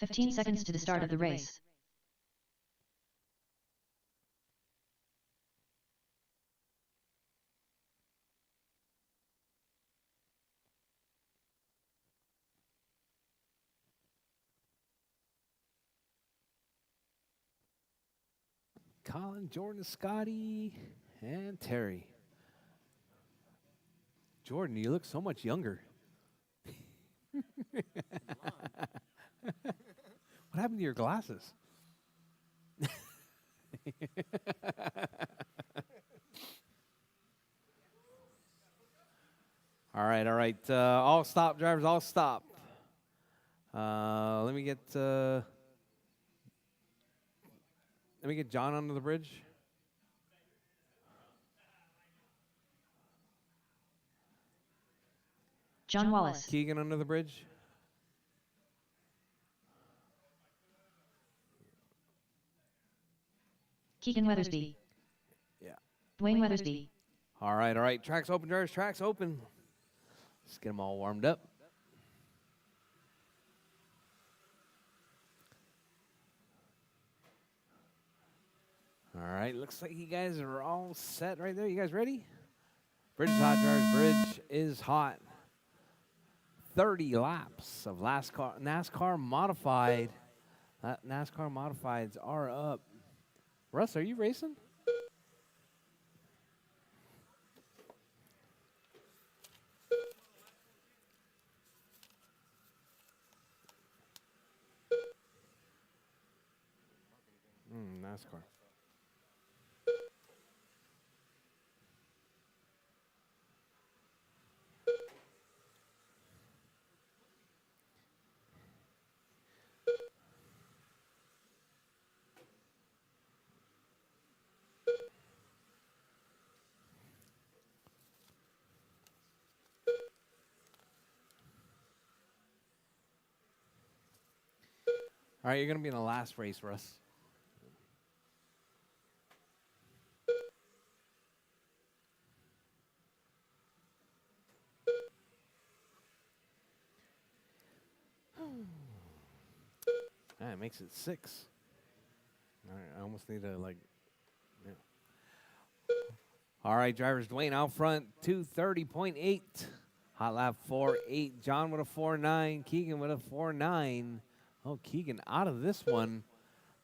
15 seconds to the start of the race. Colin, Jordan, Scotty, and Terry. Jordan, you look so much younger. What happened to your glasses? All right, all right. All stop, drivers, all stop. Let me get John under the bridge. John Wallace. Keegan under the bridge. Keegan Weathersby. Yeah. Dwayne Weathersby. All right, all right. Tracks open, drivers. Tracks open. Let's get them all warmed up. All right, looks like you guys are all set right there. You guys ready? Bridge is hot, drivers. Bridge is hot. 30 laps of NASCAR modified. NASCAR modifieds are up. Russ, are you racing? NASCAR. All right, you're going to be in the last race, Russ. It makes it 6. All right, I almost need to, yeah. All right, drivers. Dwayne out front, 2:30.8. Hot lap 4.8. John with a 4.9. Keegan with a 4.9. Oh, Keegan out of this one.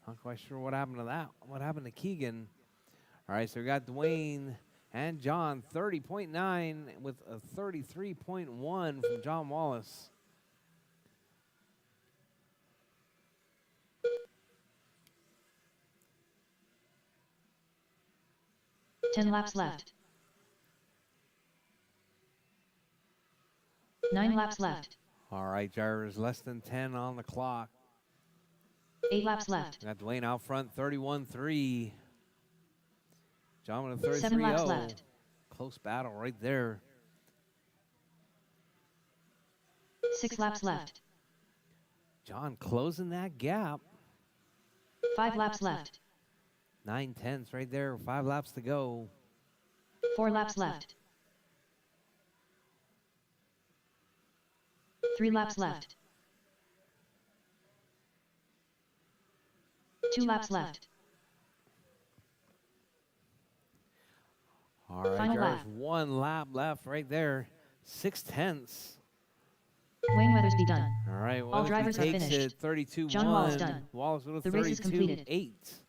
Not quite sure what happened to that. What happened to Keegan? All right, so we got Dwayne and John, 30.9 with a 33.1 from John Wallace. Ten laps left. 9 laps left. All right, drivers, less than 10 on the clock. 8 laps left. Got Dwayne out front, 31.3. John with a 33.0. 7 laps left. Close battle right there. 6 laps left. John closing that gap. 5 laps left. 9/10 right there. 5 laps to go. 4 laps left. 3 laps left. 2 laps left. All right, Final drivers, lap. 1 lap left right there. 6/10. Wayne Weathersby done. All right, All drivers are takes finished. it 32-1. John Wallace done. Wallace with a The race is completed. 32.8.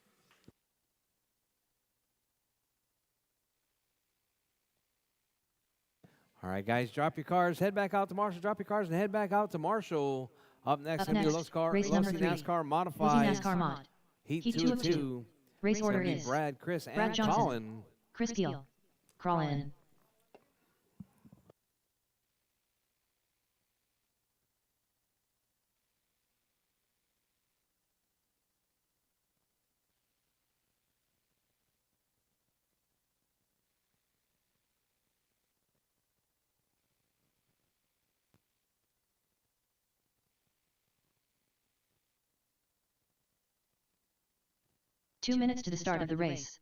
All right, guys, drop your cars, head back out to Marshall. Drop your cars and head back out to Marshall. Up next, Up going to be next, Los race number 3. NASCAR Lizzie Modified. NASCAR Mod. Heat Heat 2 2 of 2. Race order Gonna be is Brad, Chris, Brad and Johnson. Colin. Chris Steele. Crawl in. Two minutes to the start of the race.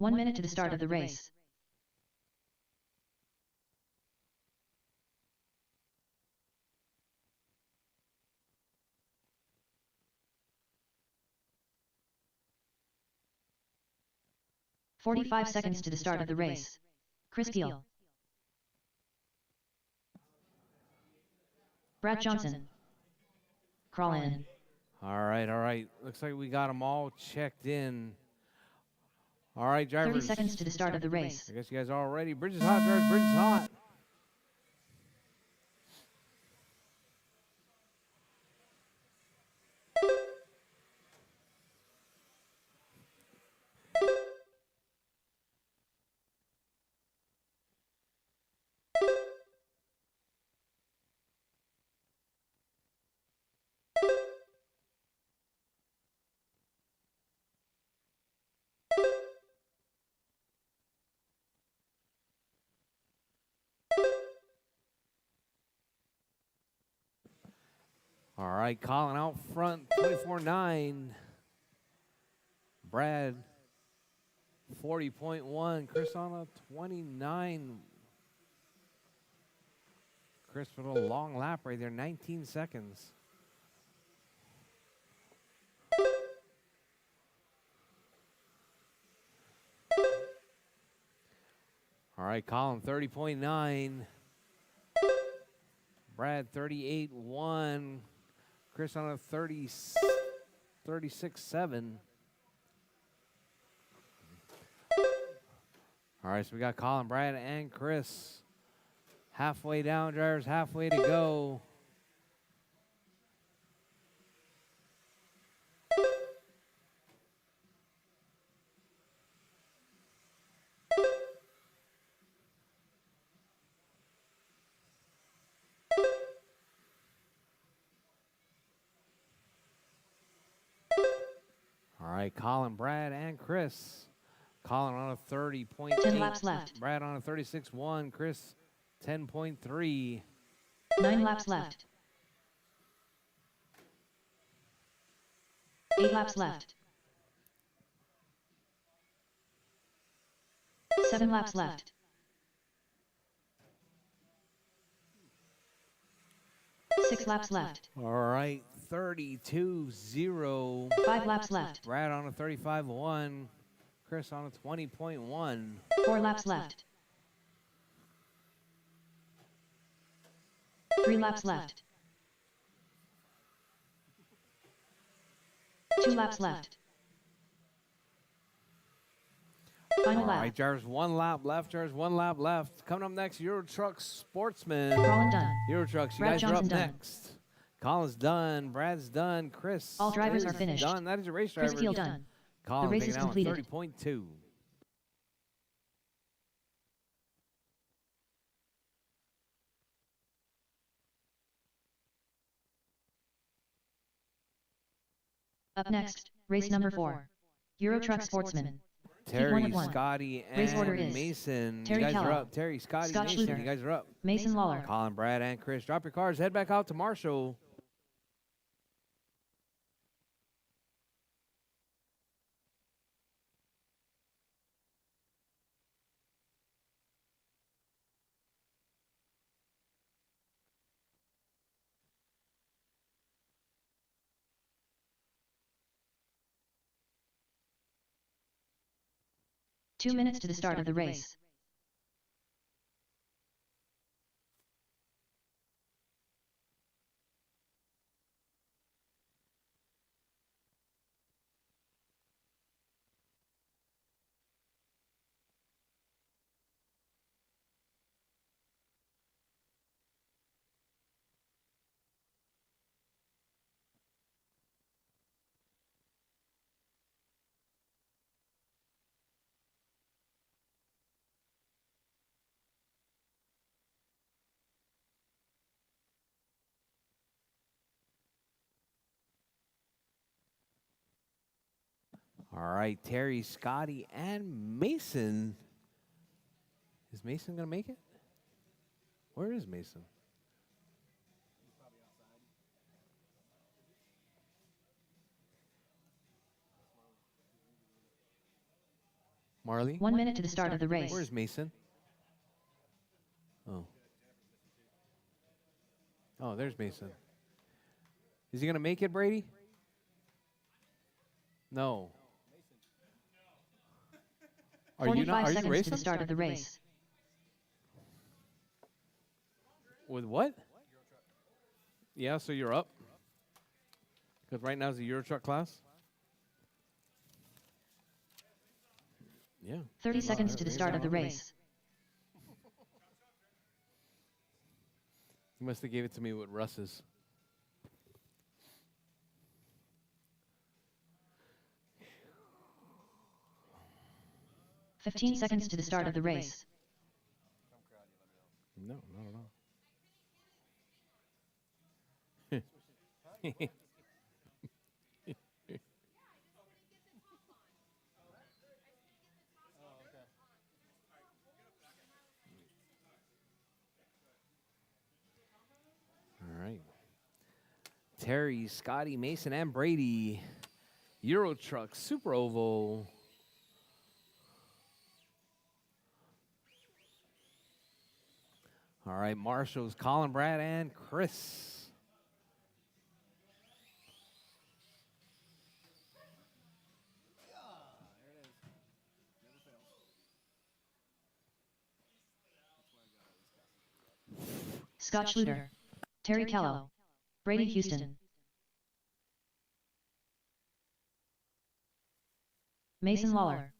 1 minute to the start of the race. "45 seconds to the start of the race. Chris Deal. Brad Johnson. Crawl in. All right. Looks like we got them all checked in. All right, drivers. 30 seconds to the start of the race. I guess you guys are all ready. Bridge is hot, drivers. Bridge is hot. All right, Colin out front, 24.9. Brad, 40.1. Chris on a 29. Chris with a long lap right there, 19 seconds. All right, Colin, 30.9. Brad, 38.1. Chris on a 36.7. All right, so we got Colin, Brad, and Chris. Halfway down, drivers, halfway to go. All right, Colin, Brad, and Chris. Colin on a 30.8. 10 laps left. Brad on a 36.1. Chris, 10.3. 9 laps left. 8 laps left. 7 laps left. 6 laps left. All right, 32.0. 5 laps left. Brad on a 35.1. Chris on a 20.1. 4 laps left. 3 laps left. 2 laps left. Final All lap. right, drivers, 1 lap left. Drivers, 1 lap left. Coming up next, Rchq Sportsman. Colin done. Rchq, you Brad guys are Johnson up done. next. Colin's done. Brad's done. Chris. All drivers is are finished. Done. That is your race Chris driver. Keel done. Colin The race taking is out completed. 30.2. Up next, race number 4. Rchq Sportsman. Terry, 1 of 1. Scotty, Race and order is Mason. Terry You guys are Kellogg, up. Terry, Scotty, Scott Mason. Schluter, You guys are up. Mason Lawler. Colin, Brad, and Chris. Drop your cars. Head back out to Marshall. Two minutes to the start of the race. All right, Terry, Scotty, and Mason. Is Mason going to make it? Where is Mason? Marley? 1 minute to the start of the race. Where's Mason? Oh. Oh, there's Mason. Is he going to make it, Brady? No. Are you 45 not? Are you seconds to racing? the start of the race. With what? Yeah, so you're up. Because right now is the Rchq class. Yeah. 30 seconds to the start of the race. You must have gave it to me with Russ's. $15 seconds to the start of the race. No, not at all. All right. Terry, Scotty, Mason, and Brady. Rchq SuperOval. All right, Marshall's Colin, Brad, and Chris. Scott Schluter. Terry Callow. Brady Houston. Mason Lawler.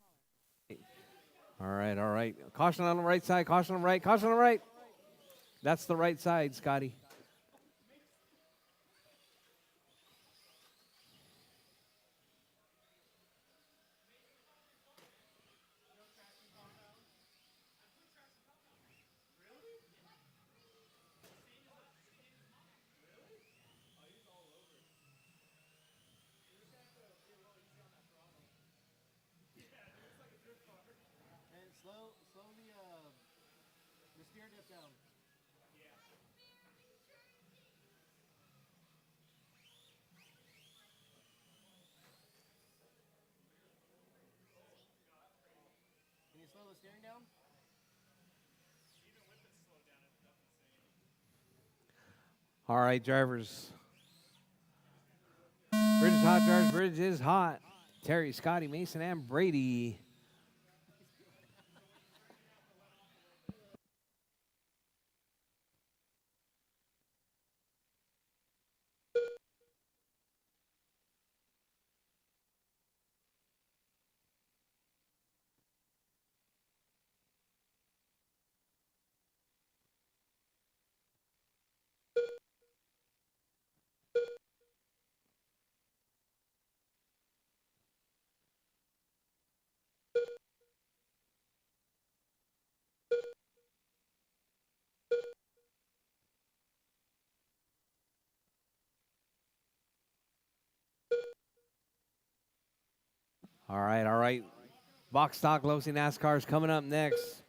All right, all right. Caution on the right side, caution on the right, caution on the right. That's the right side, Scotty. All right, drivers. Bridge is hot, drivers. Bridge is hot. Terry, Scotty, Mason, and Brady. All right, all right. Box stock, Losi NASCAR is coming up next.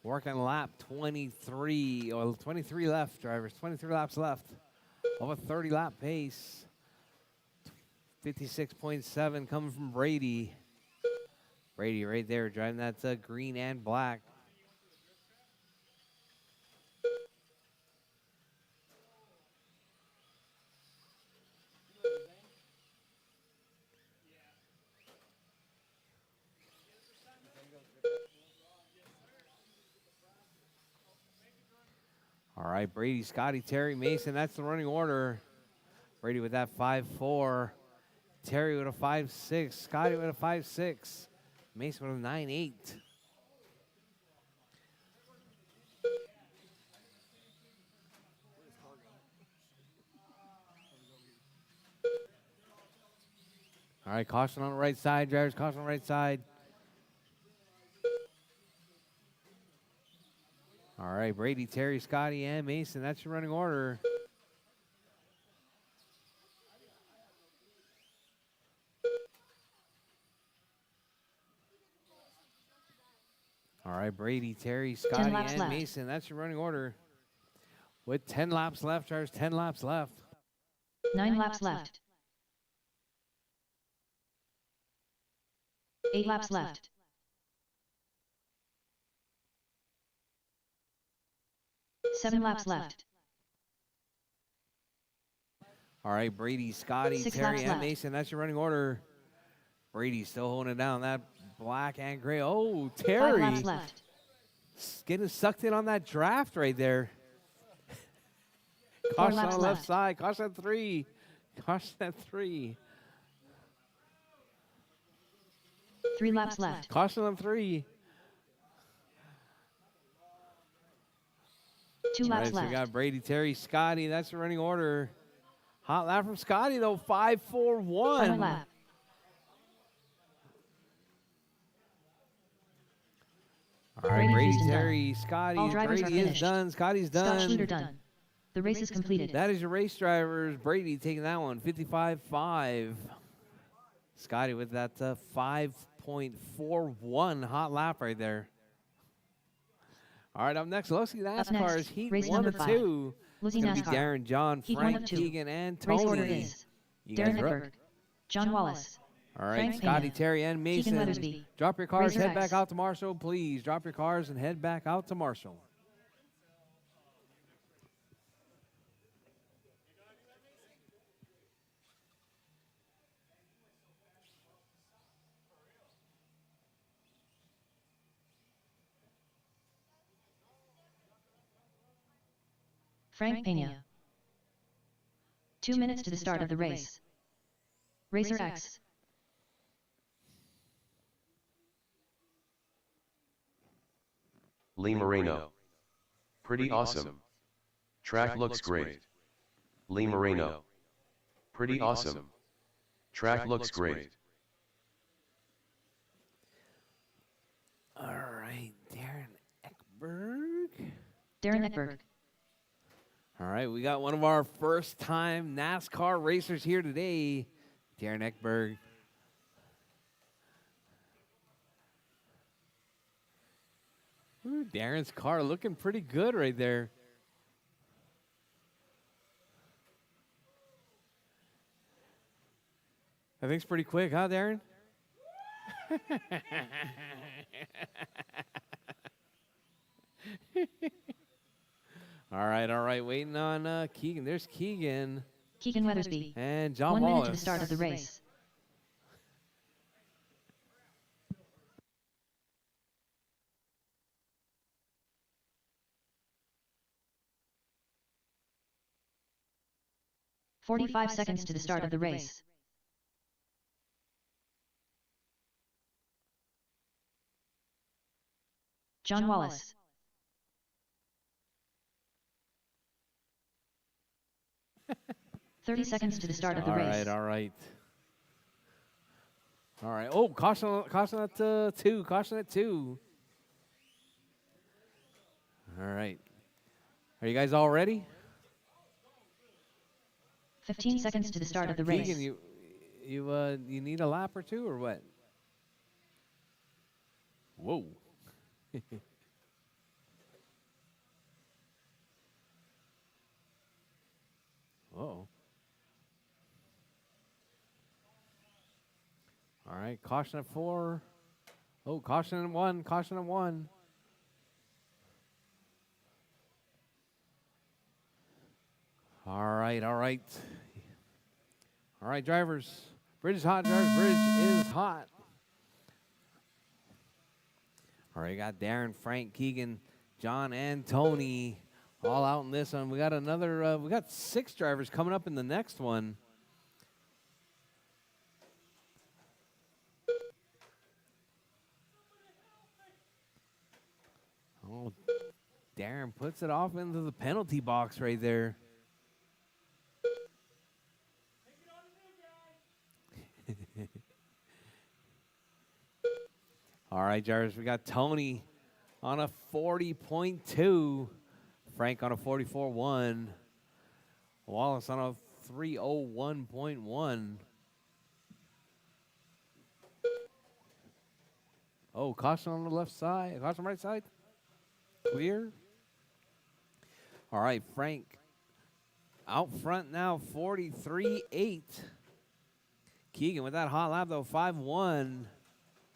Working lap 23. Well, 23 left, drivers. 23 laps left. Of a 30 lap pace. 56.7 coming from Brady. Brady right there driving that green and black. All right, Brady, Scotty, Terry, Mason. That's the running order. Brady with that 5-4. Terry with a 5-6. Scotty with a 5-6. Mason with a 9-8. All right, caution on the right side, drivers. Caution on the right side. All right, Brady, Terry, Scotty, and Mason. That's your running order. All right, Brady, Terry, Scotty, and left. Mason. That's your running order. With 10 laps left, drivers. 10 laps left. 9 laps left. 8 laps left. 7 laps left. All right, Brady, Scotty, 6 Terry, laps and left. Mason. That's your running order. Brady still holding it down. That black and gray. Oh, 5 Terry. laps left. Getting sucked in on that draft right there. 4 Caution on laps the left left. side. Caution at 3. Caution at 3. 3 laps left. Caution on 3. 2 All laps right, so left. we got Brady, Terry, Scotty. That's the running order. Hot lap from Scotty, though. 5-4-1. Final lap. All right, Brady, Houston Terry, done. Scotty. All drivers Brady are is finished. done. Scotty's Scott done. Schluter done. The race is completed. That is your race drivers. Brady taking that one, 55.5. Scotty with that 5.41 hot lap right there. All right, up next, let's see NASCAR's Heat race 1 number and 5. 2. It's Lucy going to be NASCAR. Darren, John, Heat 1 Frank, of 2. Keegan, and Tony. Race order is You Darren guys are up. Eckberg, John Wallace, All right, Frank Scotty, Pena, Terry, and Mason. Keegan Weathersby, Drop your cars, Razor head back X. out to Marshall, please. Drop your cars and head back out to Marshall. Frank Pena. 2 minutes to the start of the race. Razor X. Lee Marino. Pretty awesome. Track looks great. Lee Marino. Pretty awesome. Track looks great. All right, Darren Eckberg. Darren Eckberg. All right, we got one of our first-time NASCAR racers here today, Darren Eckberg. Ooh, Darren's car looking pretty good right there. I think it's pretty quick, huh, Darren? All right. Waiting on Keegan. There's Keegan. Keegan Weathersby. And John 1 Wallace. minute to the start of the race. "45 seconds to the start of the race. John Wallace. "30 seconds to the start of the race. All right. Oh, caution at 2. Caution at 2. All right. Are you guys all ready? 15 seconds to the start of the race. Keegan, you need a lap or two or what? Whoa. Uh-oh. All right, caution at 4. Oh, caution at 1. Caution at 1. All right. All right, drivers. Bridge is hot, drivers. Bridge is hot. All right, you got Darren, Frank, Keegan, John, and Tony all out in this one. We got another, we got 6 drivers coming up in the next one. Oh, Darren puts it off into the penalty box right there. All right, drivers, we got Tony on a 40.2. Frank on a 44.1. Wallace on a 301.1. Oh, caution on the left side. Caution right side. Clear. All right, Frank out front now, 43.8. Keegan with that hot lap, though, 5.1.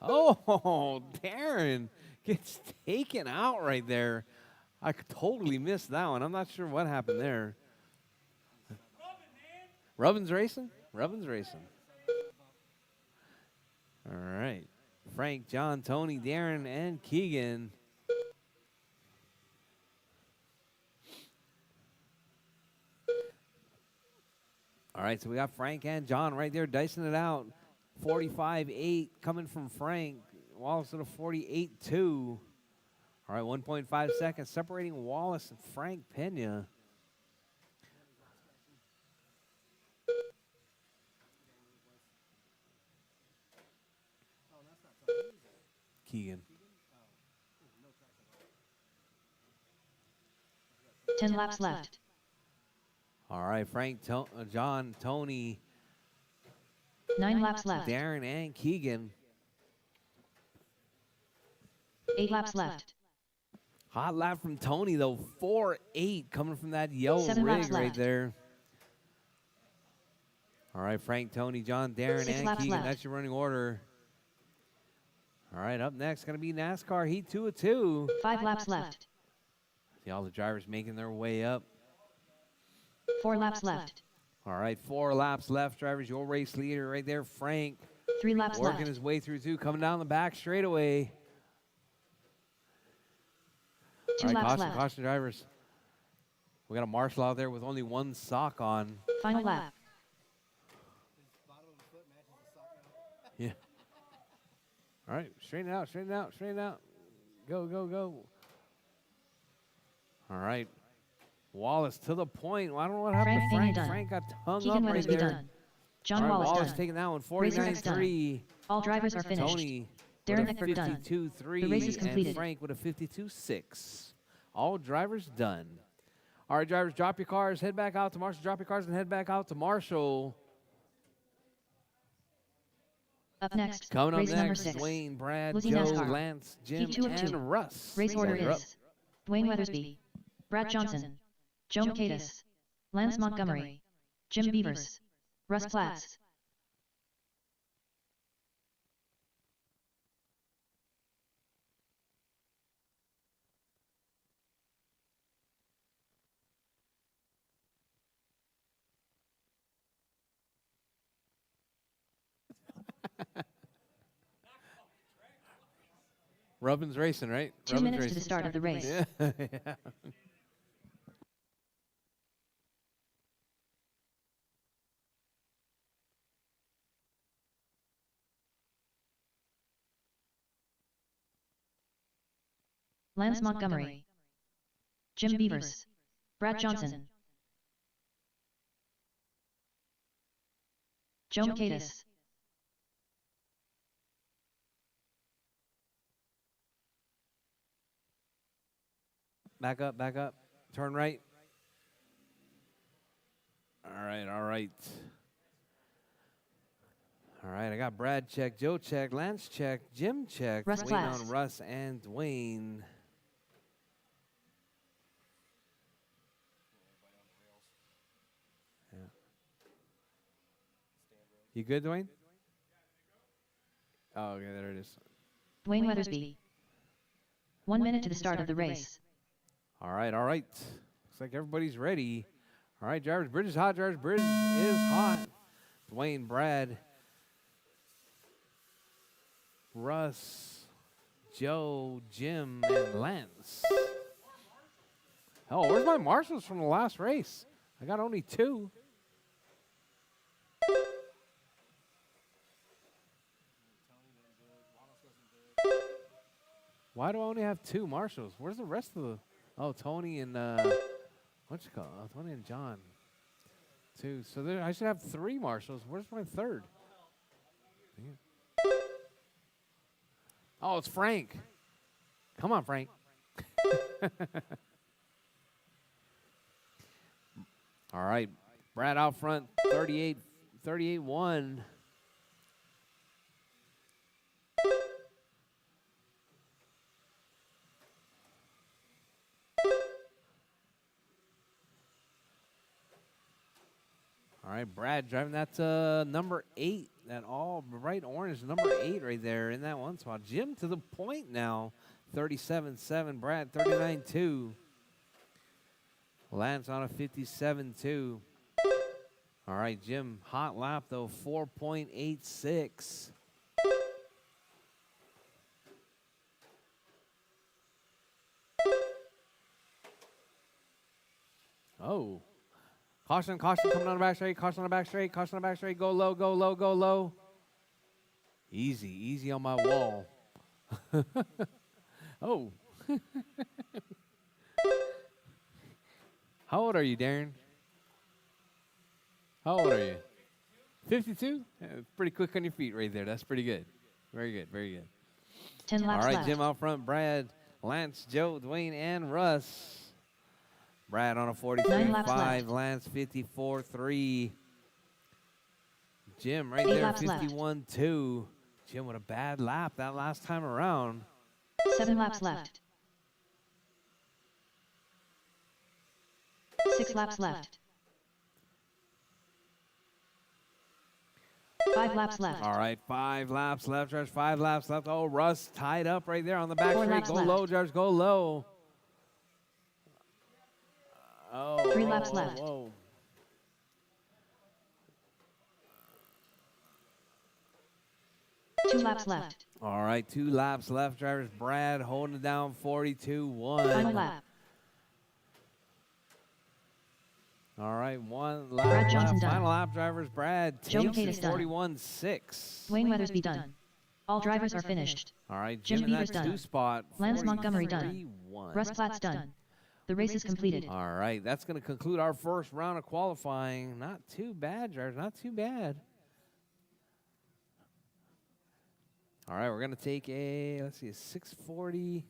Oh, Darren gets taken out right there. I totally missed that one. I'm not sure what happened there. Rubbin's Racing? Rubbin's Racing. All right. Frank, John, Tony, Darren, and Keegan. All right, so we got Frank and John right there dicing it out. 45-8 coming from Frank. Wallace at a 48-2. All right, 1.5 seconds separating Wallace and Frank Pena. Keegan. 10 laps left. All right, Frank, John, Tony, 9 laps left. Darren, and Keegan. 8 laps left. Hot lap from Tony, though. 4-8 coming from that yellow 7 laps rig right left. there. All right, Frank, Tony, John, Darren, 6 and laps Keegan. left. That's your running order. All right, up next, going to be NASCAR Heat 2 of 2. 5 laps left. See all the drivers making their way up. 4 laps left. All right, 4 laps left, drivers. Your race leader right there, Frank. 3 laps Working left. his way through 2, coming down the back straightaway. 2 All right, laps caution, left. caution, drivers. We got a marshal out there with only 1 sock on. Final lap. Yeah. All right, straighten it out, straighten it out, straighten it out. Go, go, go. All right. Wallace to the point. Well, I don't know what happened to Frank Frank. Pena done. Frank got hung Keegan up right Weathersby there. done. John All right, Wallace Wallace done. taking that one, Racer X done. 49-3. All drivers are finished. Tony Darren with a Eckford done. 52-3. The race is And completed. Frank with a 52-6. All drivers done. All right, drivers, drop your cars, head back out to Marshall. Drop your cars and head back out to Marshall. Up next, Coming up race number next, 6. Dwayne, Brad, Losing Joe, NASCAR. Lance, Jim, Heat 2 of 2. and Russ. Race order You're up. is Dwayne Weathersby, Brad Johnson, Joe Makatis, Lance Montgomery, Jim Beavers, Russ Platts. Rubbin's Racing, right? 2 Rubbin's minutes to the Racing. start of the race. Yeah. Yeah. Lance Montgomery, Jim Beavers, Brad Johnson, Joe Makatis, Back up, back up. Turn right. All right, all right. All right, I got Brad check, Joe check, Lance check, Jim check. Russ waiting Platts. on Russ and Dwayne. Yeah. You good, Dwayne? Oh, okay, there it is. Dwayne Weathersby. 1 minute to the start of the race. All right, all right. Looks like everybody's ready. All right, drivers, bridge is hot. Drivers, bridge is hot. Dwayne, Brad, Russ, Joe, Jim, and Lance. Oh, where's my marshals from the last race? I got only 2. Why do I only have 2 marshals? Where's the rest of the... Oh, Tony and, what's it called? Oh, Tony and John. 2. So there, I should have 3 marshals. Where's my 3rd? Dang it. Oh, it's Frank. Come on, Frank. All right. Brad out front, 38-1. All right, Brad driving that number 8. That all bright orange number 8 right there in that one spot. Jim to the point now, 37-7. Brad 39-2. Lance on a 57.2. All right, Jim, hot lap though, 4.86. Oh. Caution, caution, coming on the back straight, caution on the back straight, caution on the back straight, go low, go low, go low. Easy, easy on my wall. Oh. How old are you, Darren? How old are you? 52? Yeah, pretty quick on your feet right there. That's pretty good. Very good, very good. 10 laps All right, left. Jim out front, Brad, Lance, Joe, Dwayne, and Russ. Brad on a 43.5, Lance 54.3. Jim right there, 51.2. Jim with a bad lap that last time around. 7 laps left. 6 laps left. 5 laps left. All right, 5 laps left, Josh. 5 laps left. Oh, Russ tied up right there on the back 4 straight. laps Go left. low, Josh. Go low. Oh, 3 laps left. Whoa. Two laps left. All right, 2 laps left, drivers. Brad holding it down, 42.1. Final lap. All right, 1 lap Brad left. Johnson done. Final lap, drivers. Brad Joe takes Maceda's it, done. 41.6. Dwayne Weathersby done. All drivers are finished. All right, Jim Jim in that Beaver's done. 2 spot. Lance Montgomery done. 43.1. Russ Platt's done. The race is completed. All right, that's going to conclude our first round of qualifying. Not too bad, drivers. Not too bad. All right, we're going to take a, let's see, a 640.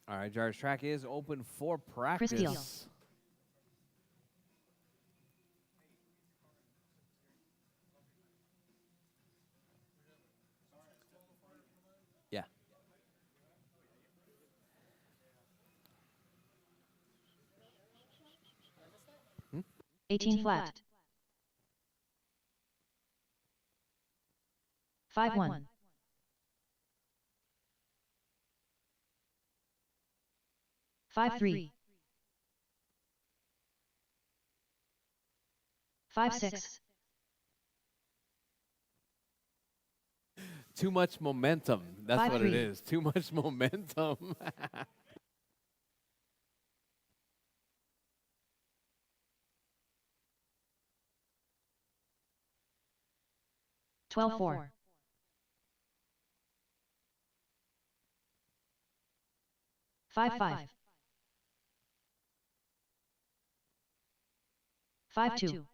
All right, drivers, track is open for practice. Chris Deal. Yeah. Hmm? 18 flat. 5-1. 5-3. 5-6. Too much momentum. That's what it 5-3. is. Too much momentum. 12-4. 5-5. 5-2.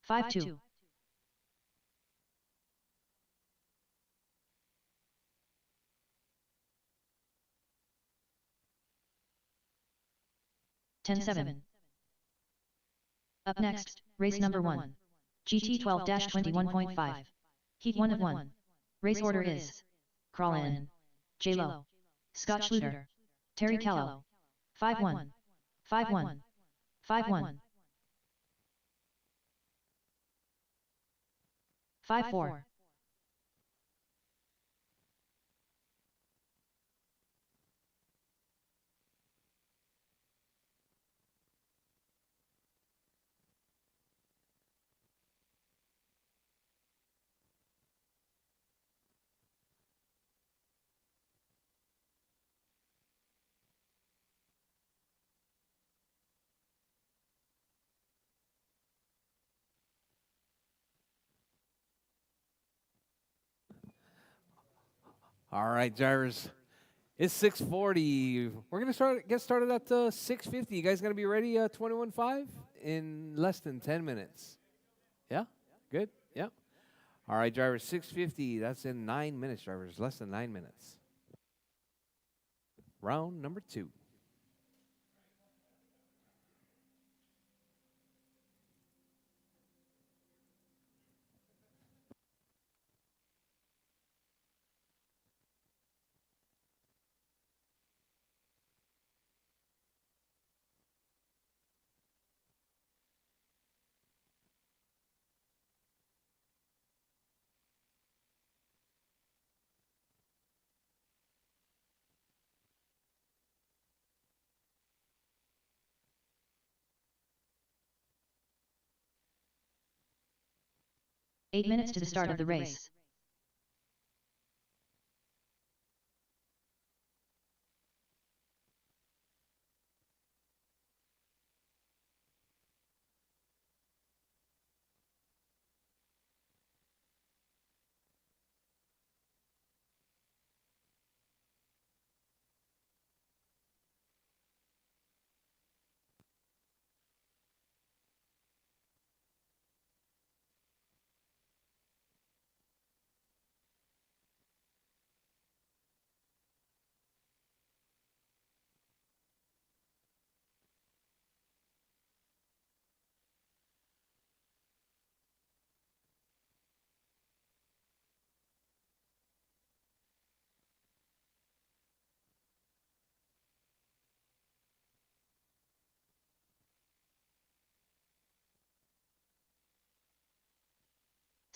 5-2. 10-7. Up next, race number 1. GT 12-21.5. Heat 1 of 1. Race order is Crawl in. J. Lo. Scott Schluter. Terry Kello. 5-1. 5-1. 5-1. 5-4. All right, drivers. It's 6:40. We're gonna get started at 6:50. You guys gonna be ready 21.5 in less than 10 minutes? Yeah, good. Yeah. All right, drivers. 6:50. That's in 9 minutes, drivers. Less than 9 minutes. Round number 2. 8 minutes to the start of the race.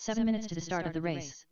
Seven minutes to the start of the race.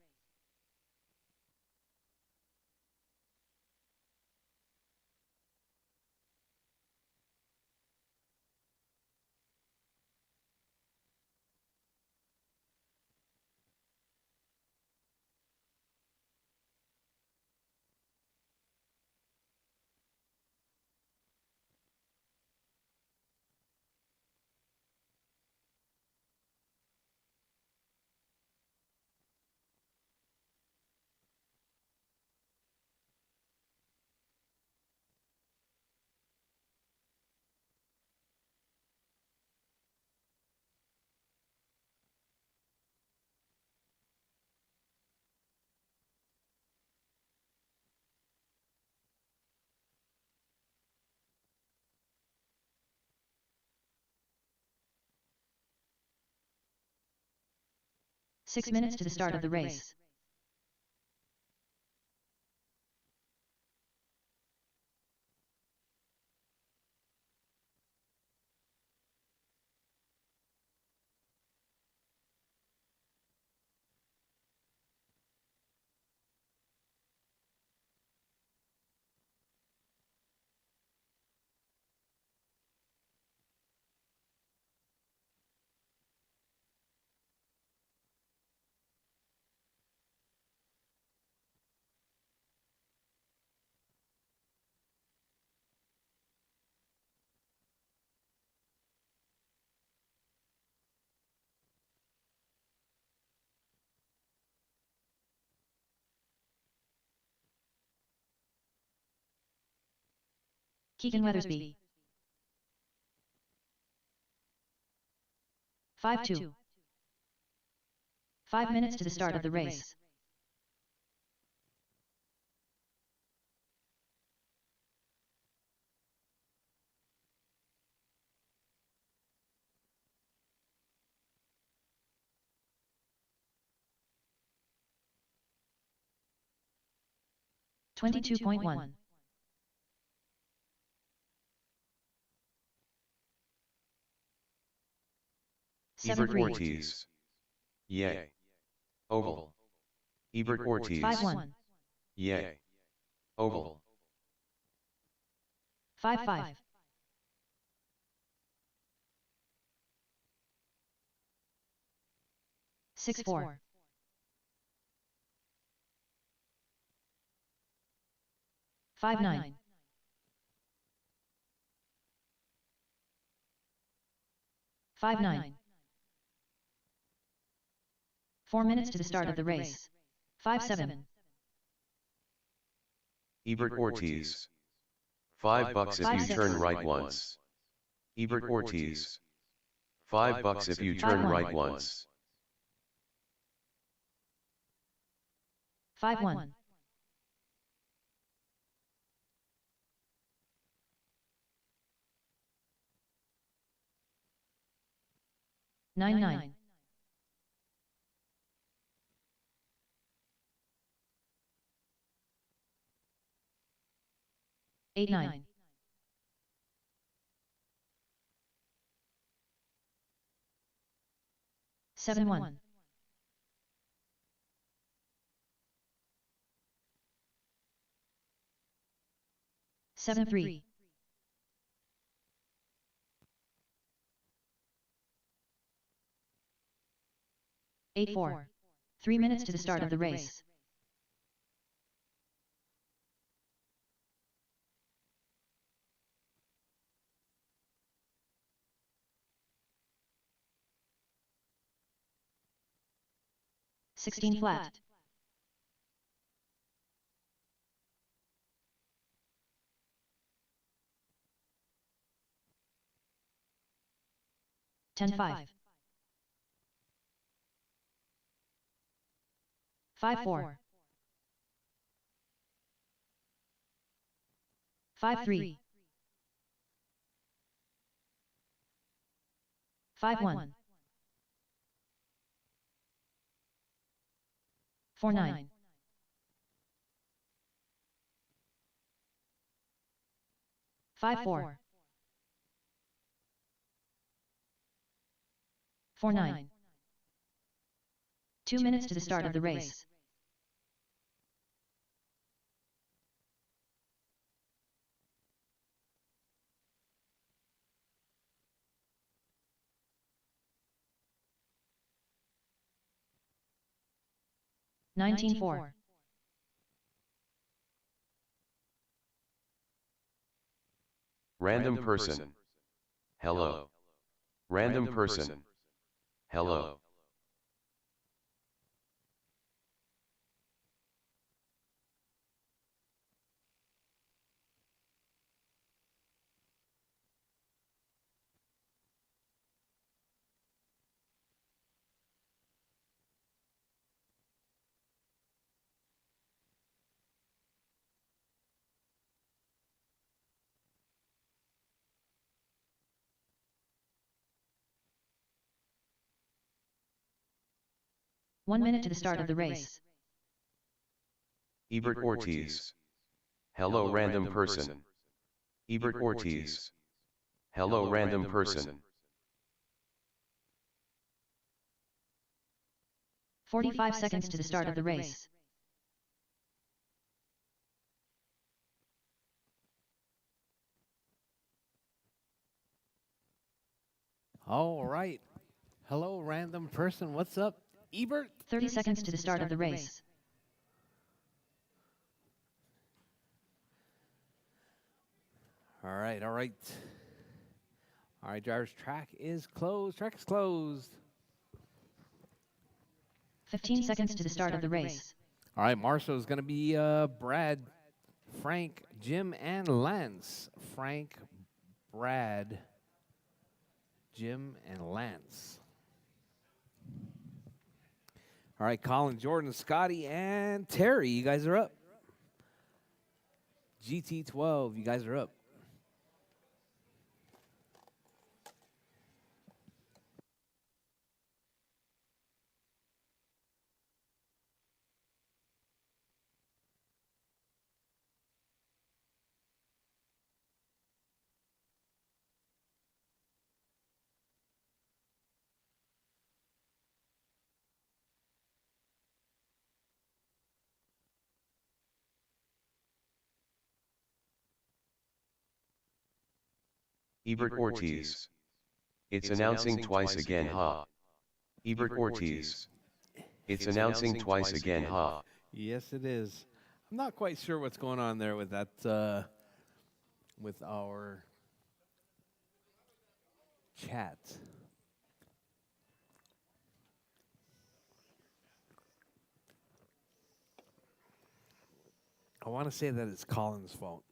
Six minutes to the start of the race. Keegan Weathersby. 5-2. 5 minutes to the start of the race. $22.1. Ebert Ortiz. Yay. Oval. Ebert Ortiz. 5-1. Yay. Oval. 5-5. 6-4. 5-9. 5-9. 4 minutes to the start of the race. 5-7. Ebert Ortiz. $5 if you turn right once. Ebert Ortiz. $5 if you turn right once. 5-1. 9-9. 8-9. 7-1. 7-3. 8-4. 3 minutes to the start of the race. Sixteen flat. Ten 5. 5-4. 5-3. 5-1. 4-9. 5-4. 4-9. 2 minutes to the start of the race. Nineteen 4. Random person. Hello. Random person. Hello. One minute to the start of the race. Ebert Ortiz. Hello random person. Ebert Ortiz. Hello random person. 45 seconds to the start of the race. All right. Hello, random person. What's up, Ebert? 30 seconds to the start of the race. All right, all right. All right, drivers, track is closed. Track is closed. 15 seconds to the start of the race. All right, Marshall is going to be Brad, Frank, Jim, and Lance. Frank, Brad, Jim, and Lance. All right, Colin, Jordan, Scotty, and Terry, you guys are up. GT12, you guys are up. Ebert Ortiz. It's announcing twice again, ha. Ebert Ortiz. It's announcing twice again, ha. Yes, it is. I'm not quite sure what's going on there with that, with our chat. I want to say that it's Colin's fault.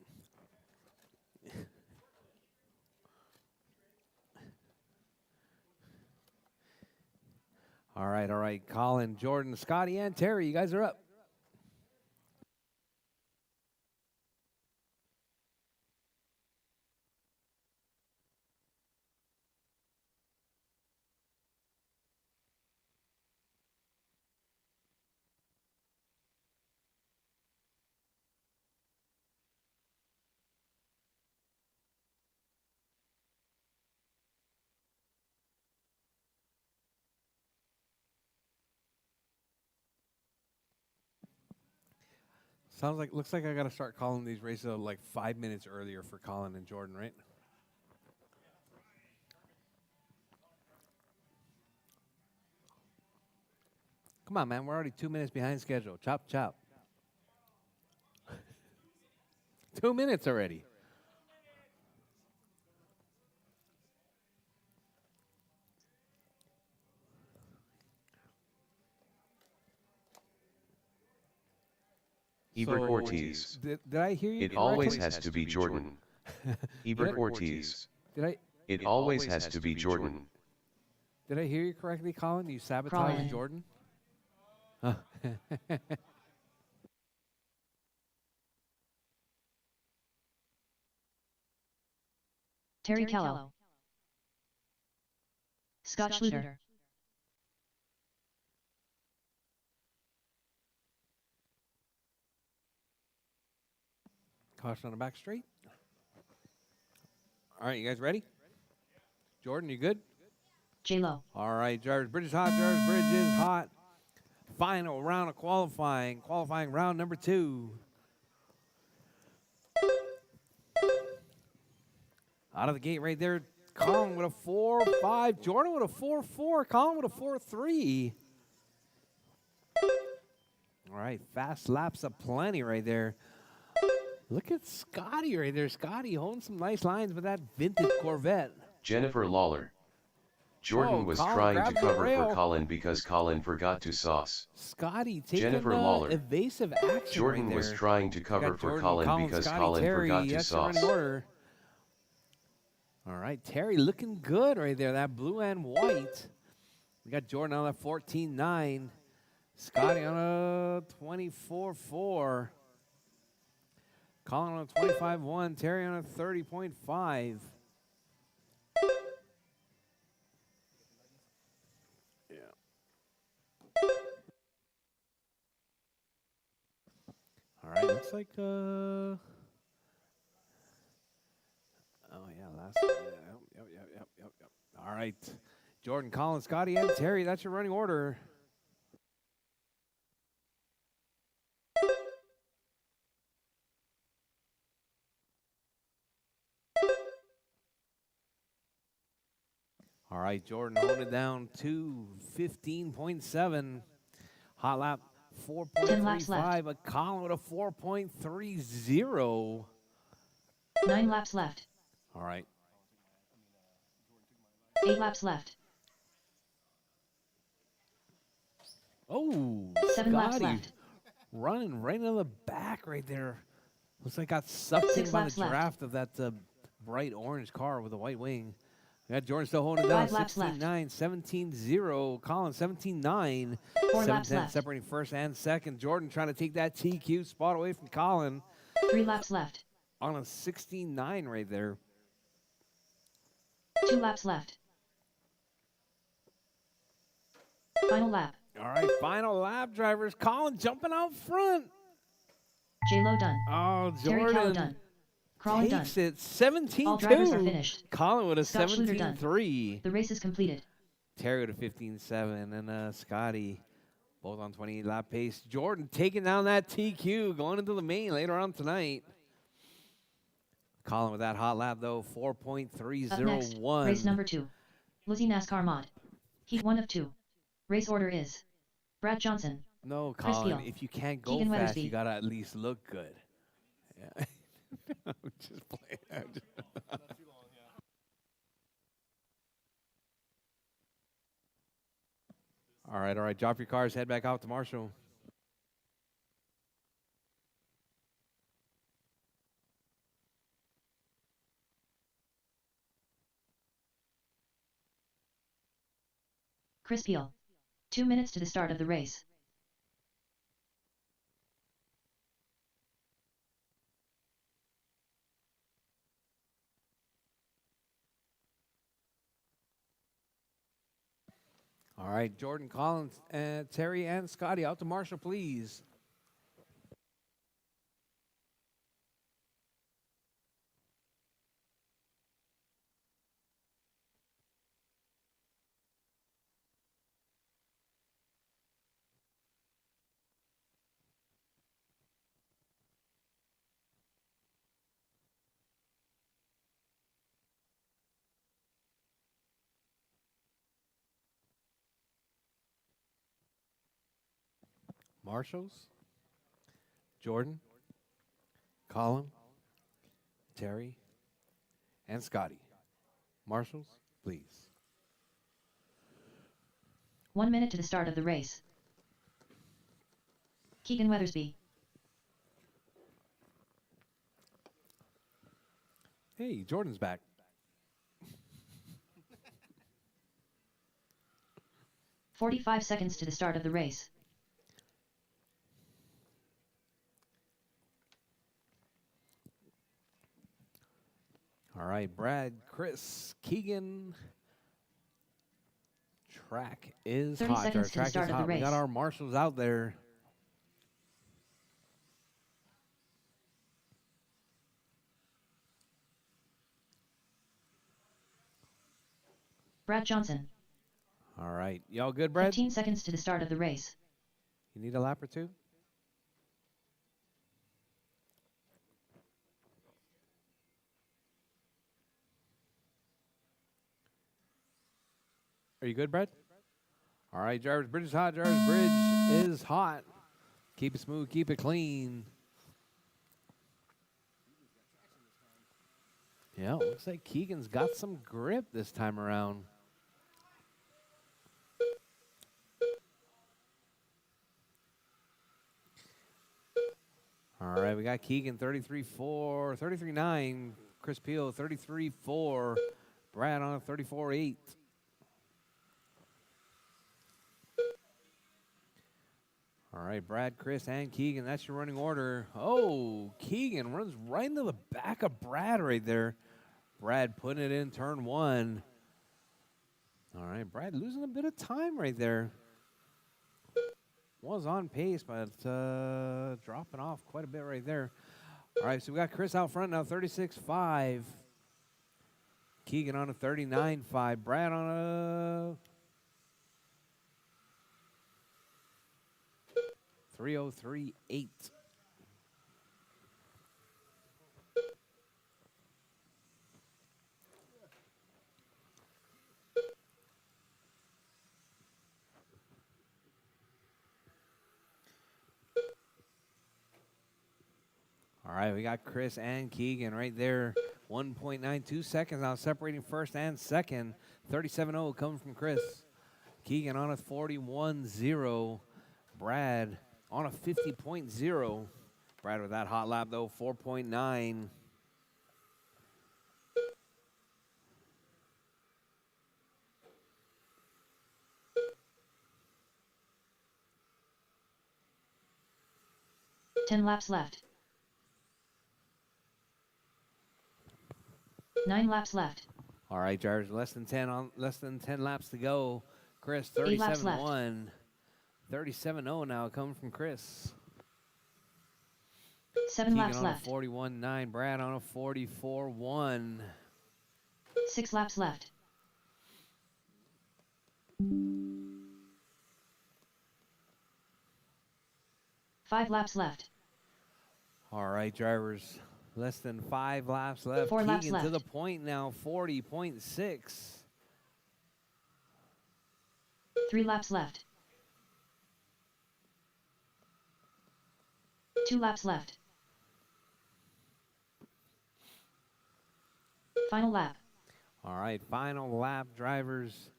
All right. Colin, Jordan, Scotty, and Terry, you guys are up. Looks like I got to start calling these races like 5 minutes earlier for Colin and Jordan, right? Come on, man. We're already 2 minutes behind schedule. Chop, chop. 2 minutes already. Ebert Ortiz. Did I hear you It correctly? always has to be Jordan. Ebert Ortiz. It always has to be Jordan. Did I hear you correctly, Colin? You sabotaged Jordan? Terry Callow. Scott Schluter. Caution on the back straight. All right, you guys ready? Jordan, you good? J-Lo. All right, drivers, bridge is hot, drivers, bridge is hot. Final round of qualifying round number 2. Out of the gate right there, Colin with a 4.5, Jordan with a 4.4, Colin with a 4.3. All right, fast laps aplenty right there. Look at Scotty right there. Scotty holding some nice lines with that vintage Corvette. Jennifer Lawler. Jordan was Colin trying to grabs the cover rail. for Colin because Colin forgot to sauce. Scotty taking Jennifer Lawler. evasive action Jordan right was there. trying to cover Got for Jordan, Colin because Scotty, Colin Terry, forgot to that's the running sauce. order. All right, Terry looking good right there. That blue and white. We got Jordan on a 14.9. Scotty on a 24.4. Colin on a 25.1. Terry on a 30.5. Yeah. All right, looks like oh yeah, last yep. All right. Jordan, Colin, Scotty, and Terry, that's your running order. All right, Jordan holding it down to 15.7. Hot lap 4.35. A Colin with a 4.30. 9 laps left. All right. 8 laps left. Oh, 7 laps Scotty left. running right into the back right there. Looks like got sucked in 6 by the laps left. draft of that bright orange car with a white wing. We got Jordan still holding it down. 5 laps left. 16.9, 17.0. Colin 17.9. 4 laps 7:10 left. separating first and second. Jordan trying to take that TQ spot away from Colin 3 laps left. on a 16.9 right there. 2 laps left. Final lap. All right, final lap, drivers. Colin jumping out front. J-Lo done. Oh, Terry Callow Jordan done. Crawley done. takes it 17.2. All drivers are finished. Colin with a Scott Schluter done. 17.3. The race is completed. Terry with a 15.7. And Scotty both on 28 lap pace. Jordan taking down that TQ going into the main later on tonight. Colin with that hot lap, though, Up next, 4.301. race number 2. Lizzie NASCAR Mod. Heat 1 of 2. Race order is Brad Johnson. No, Chris Colin, Steele. if you can't go Keegan fast, Weathersby. you got to at least look good. Yeah. Just play it. All right. Drop your cars, head back out to Marshall. Chris Peel. 2 minutes to the start of the race. All right, Jordan, Collins, and Terry, and Scotty out to Marshall, please. Marshals, Jordan, Colin, Terry, and Scotty. Marshals, please. 1 minute to the start of the race. Keegan Weathersby. Hey, Jordan's back. "45 seconds to the start of the race. All right, Brad, Chris, Keegan. Track is 30 hot. seconds Our to the track start is of the hot. We got race. our marshals out there. Brad Johnson. All right, y'all good, Brad? 15 seconds to the start of the race. You need a lap or two? Are you good, Brad? All right, Jarvis Bridge is hot. Jarvis Bridge is hot. Keep it smooth, keep it clean. Yeah, looks like Keegan's got some grip this time around. All right, we got Keegan 33.4, 33.9. Chris Peel 33.4. Brad on a 34.8. All right, Brad, Chris, and Keegan. That's your running order. Oh, Keegan runs right into the back of Brad right there. Brad putting it in turn one. All right, Brad losing a bit of time right there. Was on pace, but dropping off quite a bit right there. All right, so we got Chris out front now, 36.5. Keegan on a 39.5. Brad on a 3:03.8. All right, we got Chris and Keegan right there. 1.92 seconds now separating first and second. 37.0 coming from Chris. Keegan on a 41.0. Brad on a 50.0. Brad with that hot lap, though, 4.9. Ten laps left. 9 laps left. All right, Jarvis, less than 10 laps to go. Chris, 8 laps left. 37.1. 37.0 now coming from Chris. 7 Keegan laps on left. a 41.9. Brad on a 44.1. 6 laps left. 5 laps left. All right, drivers. Less than 5 laps left. 4 laps Keegan to left. the point now, 40.6. 3 laps left. 2 laps left. Final lap. All right, final lap, drivers.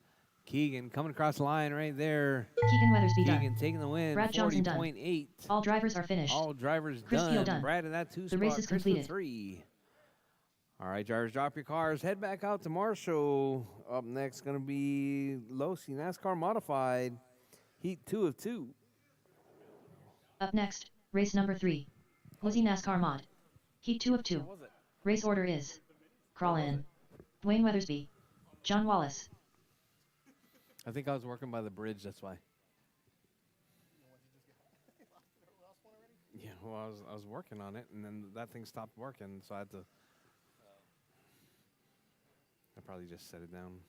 Keegan coming across the line right there. Keegan Weathersby Keegan done. taking the win, Brad Johnson done. 40.8. All drivers are finished. All drivers Chris Peel done. done. Brad in that 2 The spot. race is Chris completed. with 3. All right, drivers, drop your cars. Head back out to Marshall. Up next, going to be Losi NASCAR Modified. Heat 2 of 2. Up next, race number 3. Lizzie NASCAR Mod. Heat 2 of 2. Race order is: Crawl in, Dwayne Weathersby, John Wallace. I think I was working by the bridge, that's why. Yeah, well, I was working on it, and then that thing stopped working, so I had to. I probably just set it down.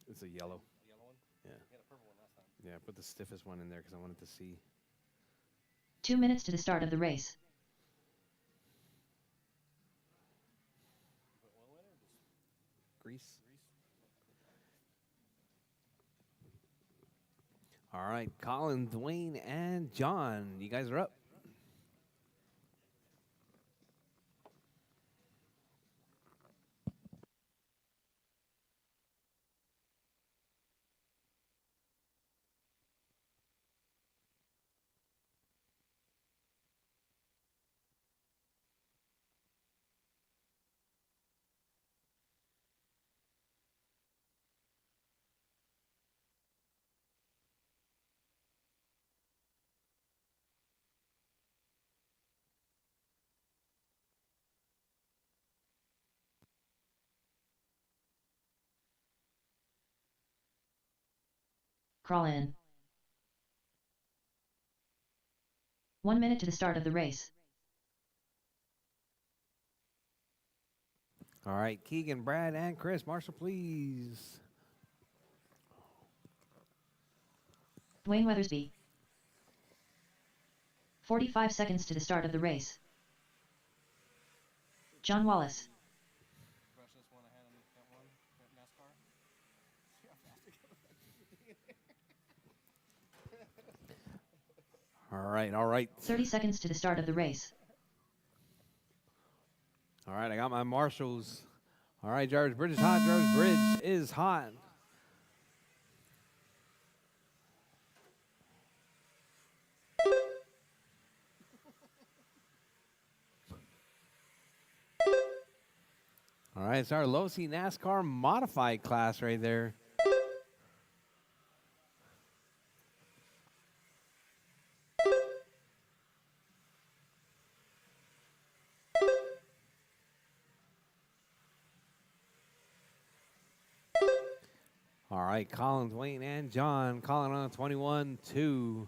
It's a yellow. The yellow one? Yeah. You had a purple one last time. Yeah, I put the stiffest one in there because I wanted to see. 2 minutes to the start of the race. You put oil in it or just Grease. grease? All right, Colin, Dwayne, and John, you guys are up. Crawl in. 1 minute to the start of the race. All right, Keegan, Brad, and Chris. Marshall, please. Dwayne Weathersby. 45 seconds to the start of the race. John Wallace. All right. 30 seconds to the start of the race. All right, I got my marshals. All right, Jarvis Bridge is hot. Jarvis Bridge is hot. All right, it's our low C NASCAR modified class right there. All right, Colin, Dwayne, and John. Colin on 21-2.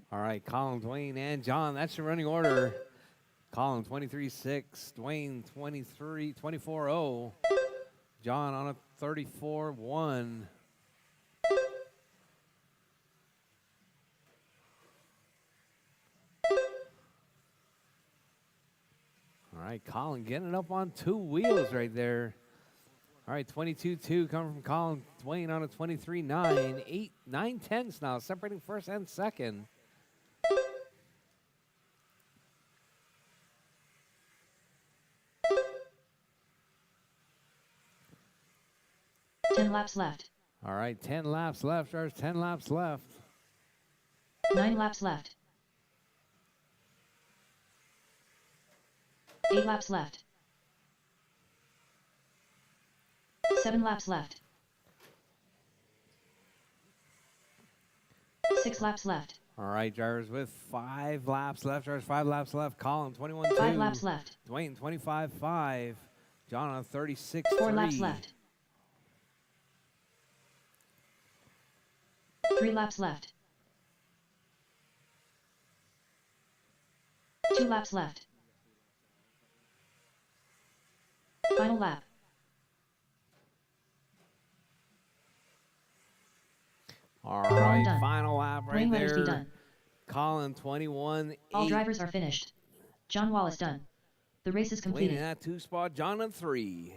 All right, Colin, Dwayne, and John. That's your running order. Colin 23-6, Dwayne 24-0, John on a 34-1. All right, Colin getting it up on 2 wheels right there. All right, 22-2 coming from Colin. Dwayne on a 23-9. 9 tenths now, separating first and second. Laps left. All right, 10 laps left. There's 10 laps left. 9 laps left. 8 laps left. 7 laps left. 6 laps left. All right, drivers with 5 laps left. Drivers 5 laps left. Colin 21-2. 5 laps left. Dwayne 25-5. John on 36-3. 4 laps left. 3 laps left. 2 laps left. Final lap. All right, done. final lap right Dwayne there. Weathersby done. Colin 21-8. All drivers are finished. John Wallace done. The race is completed. Waiting at 2 spot, John on 3.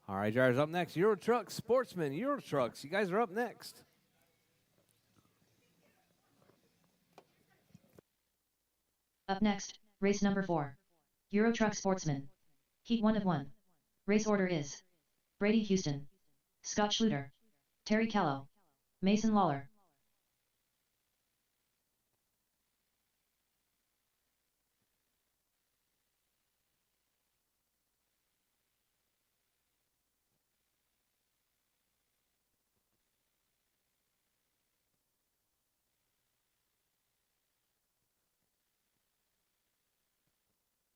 All right, drivers up next. Rchq Sportsman, Rchq. You guys are up next. Up next, race number 4. Rchq Sportsman. Heat 1 of 1. Race order is Brady Houston, Scott Schluter, Terry Callow, Mason Lawler.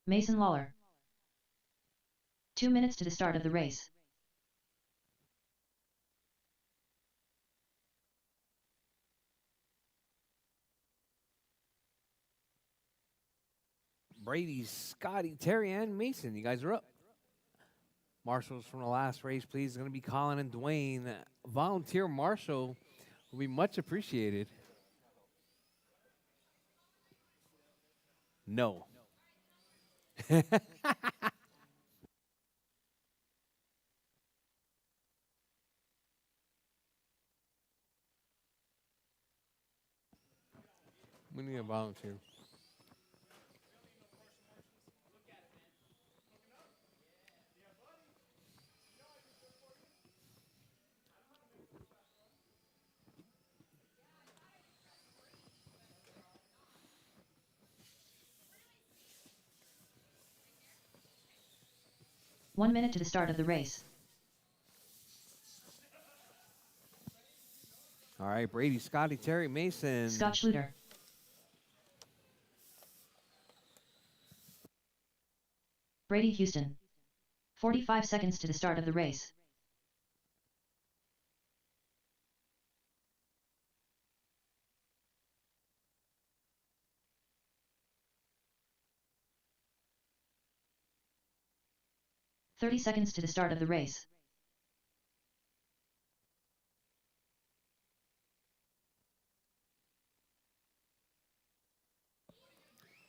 Mason Lawler. 2 minutes to the start of the race. Brady, Scotty, Terry, and Mason. You guys are up. Marshals from the last race, please. Going to be Colin and Dwayne. Volunteer marshal will be much appreciated. No. We need a volunteer. One minute to the start of the race. All right, Brady, Scotty, Terry, Mason. Scott Schluter. Brady Houston. 45 seconds to the start of the race. "30 seconds to the start of the race.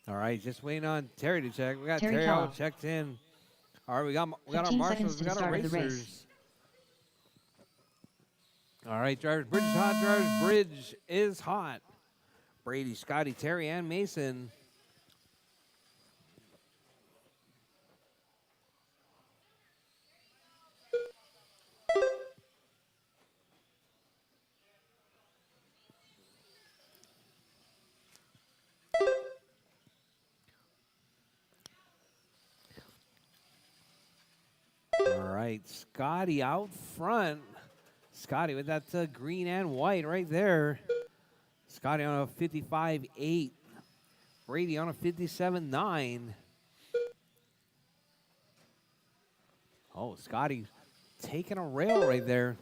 All right, just waiting on Terry to check. We got Terry Terry all Callow. checked in. All right, we got our 15 marshals, seconds to we the got our start of the racers. race. All right, drivers, bridge is hot. Drivers, bridge is hot. Brady, Scotty, Terry, and Mason. All right, Scotty out front. Scotty with that green and white right there. Scotty on a 55.8. Brady on a 57.9. Oh, Scotty taking a rail right there.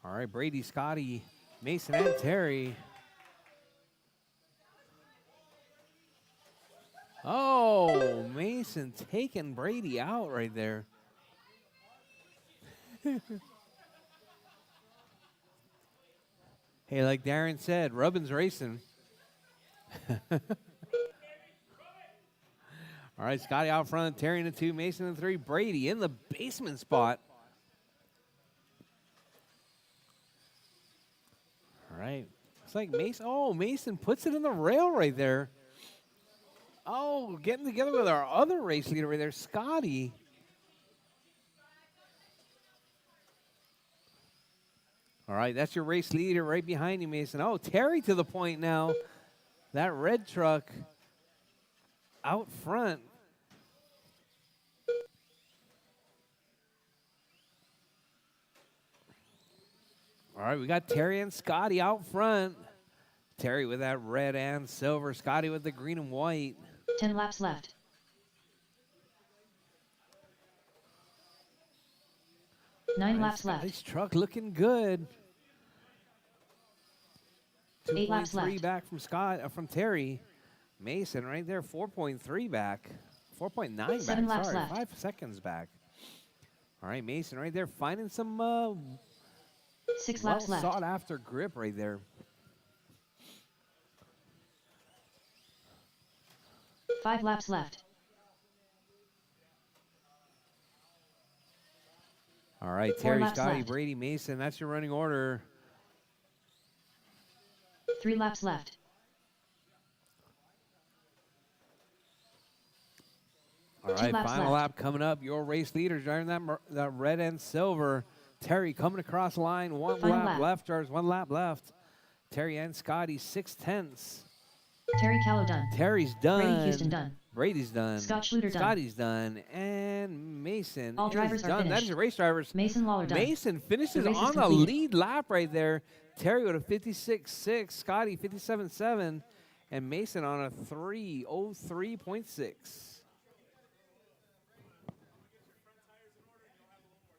All right, Brady, Scotty, Mason, and Terry. Oh, Mason taking Brady out right there. Hey, like Darren said, Rubbin's racing. All right, Scotty out front, Terry in the 2, Mason in the 3, Brady in the basement spot. All right, it's like Mason. Oh, Mason puts it in the rail right there. Oh, getting together with our other race leader right there, Scotty. All right, that's your race leader right behind you, Mason. Oh, Terry to the point now. That red truck out front. All right, we got Terry and Scotty out front. Terry with that red and silver. Scotty with the green and white. 10 laps left. Nine laps left. This truck looking good. 8 laps 2.3 left. back from Terry. Mason right there, 4.3 back. 4.9 back. 7 laps Sorry, left. 5 seconds back. All right, Mason right there finding some 6 laps left. sought after grip right there. Five laps left. All right, 4 Terry, laps Scotty, left. Brady, Mason. That's your running order. 3 laps left. All 2 right, laps final left. lap coming up. Your race leader driving that red and silver. Terry coming across the line. One Final lap lap. left, drivers. 1 lap left. Terry and Scotty, 6/10. Terry Callow done. Terry's done. Brady Houston done. Brady's done. Scott Schluter done. Scotty's done. And Mason All is drivers are done. That finished. is your race drivers. Mason Lawler done. Mason finishes The race is on the completed. lead lap right there. Terry with a 56.6. Scotty 57.7. And Mason on a 3:03.6.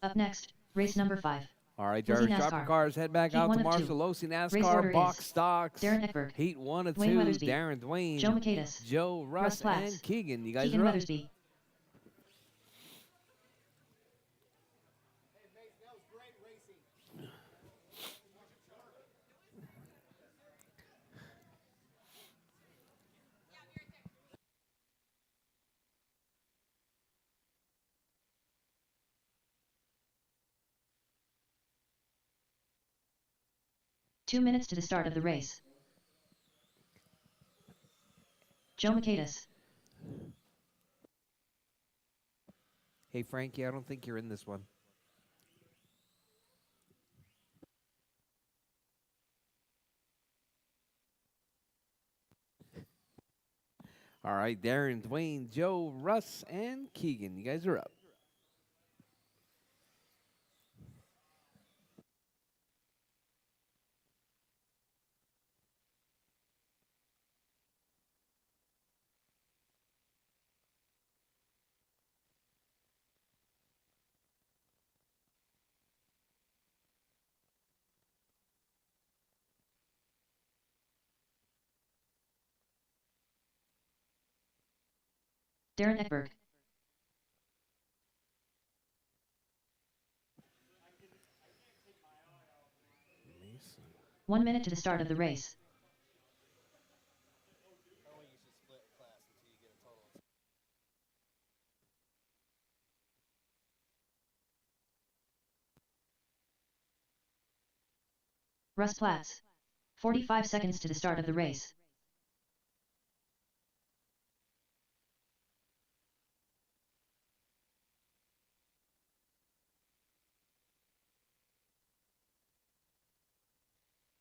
Up next, Race number 5. All right, Lizzie drivers, drop your NASCAR. cars, head back Heat out 1 to of 2. Marshall Losi Race NASCAR order box is stocks. Darren Eckberg, Heat 1 of 2. Dwayne Weathersby, Darren, Dwayne, Joe Macadas, Joe, Russ, Platts, and Keegan. You guys Keegan are up. Weathersby. Hey, Mace, that was great racing. 2 minutes to the start of the race. Joe Macadas. Hey, Frankie, I don't think you're in this one. All right, Darren, Dwayne, Joe, Russ, and Keegan. You guys are up. Darren Eckberg. Mason. 1 minute to the start of the race. Oh, you should split class until you get a total. Russ Platts. 45 seconds to the start of the race.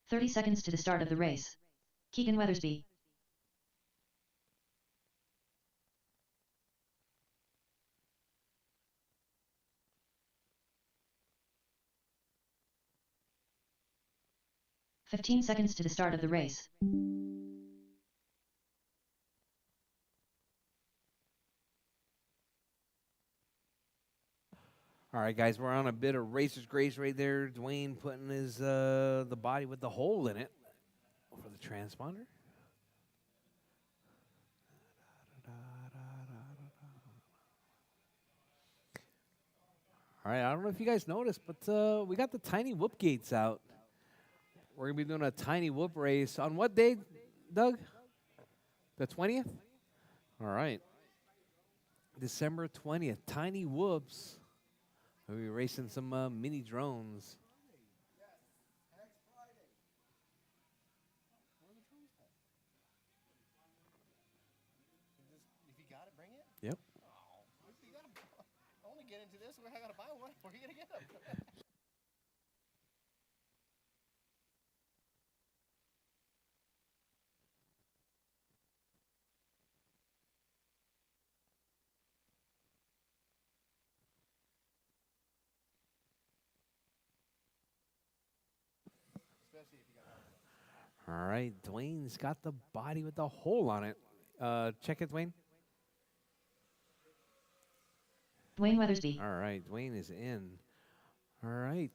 "30 seconds to the start of the race. Keegan Weathersby. "15 seconds to the start of the race. All right, guys, we're on a bit of racer's grace right there. Dwayne putting his the body with the hole in it for the transponder. All right, I don't know if you guys noticed, but we got the tiny whoop gates out. We're gonna be doing a tiny whoop race on what day, Doug? The 20th. All right, December 20th. Tiny whoops. We'll be racing some mini drones. Next Friday. Where are the drums at? If you got it, bring it. Yep. Oh, you gotta only get into this. I gotta buy one. Where are you gonna get them? Especially if you got one. All right, Dwayne's got the body with the hole on it. Check it, Dwayne. Dwayne Weathersby. All right, Dwayne is in. All right.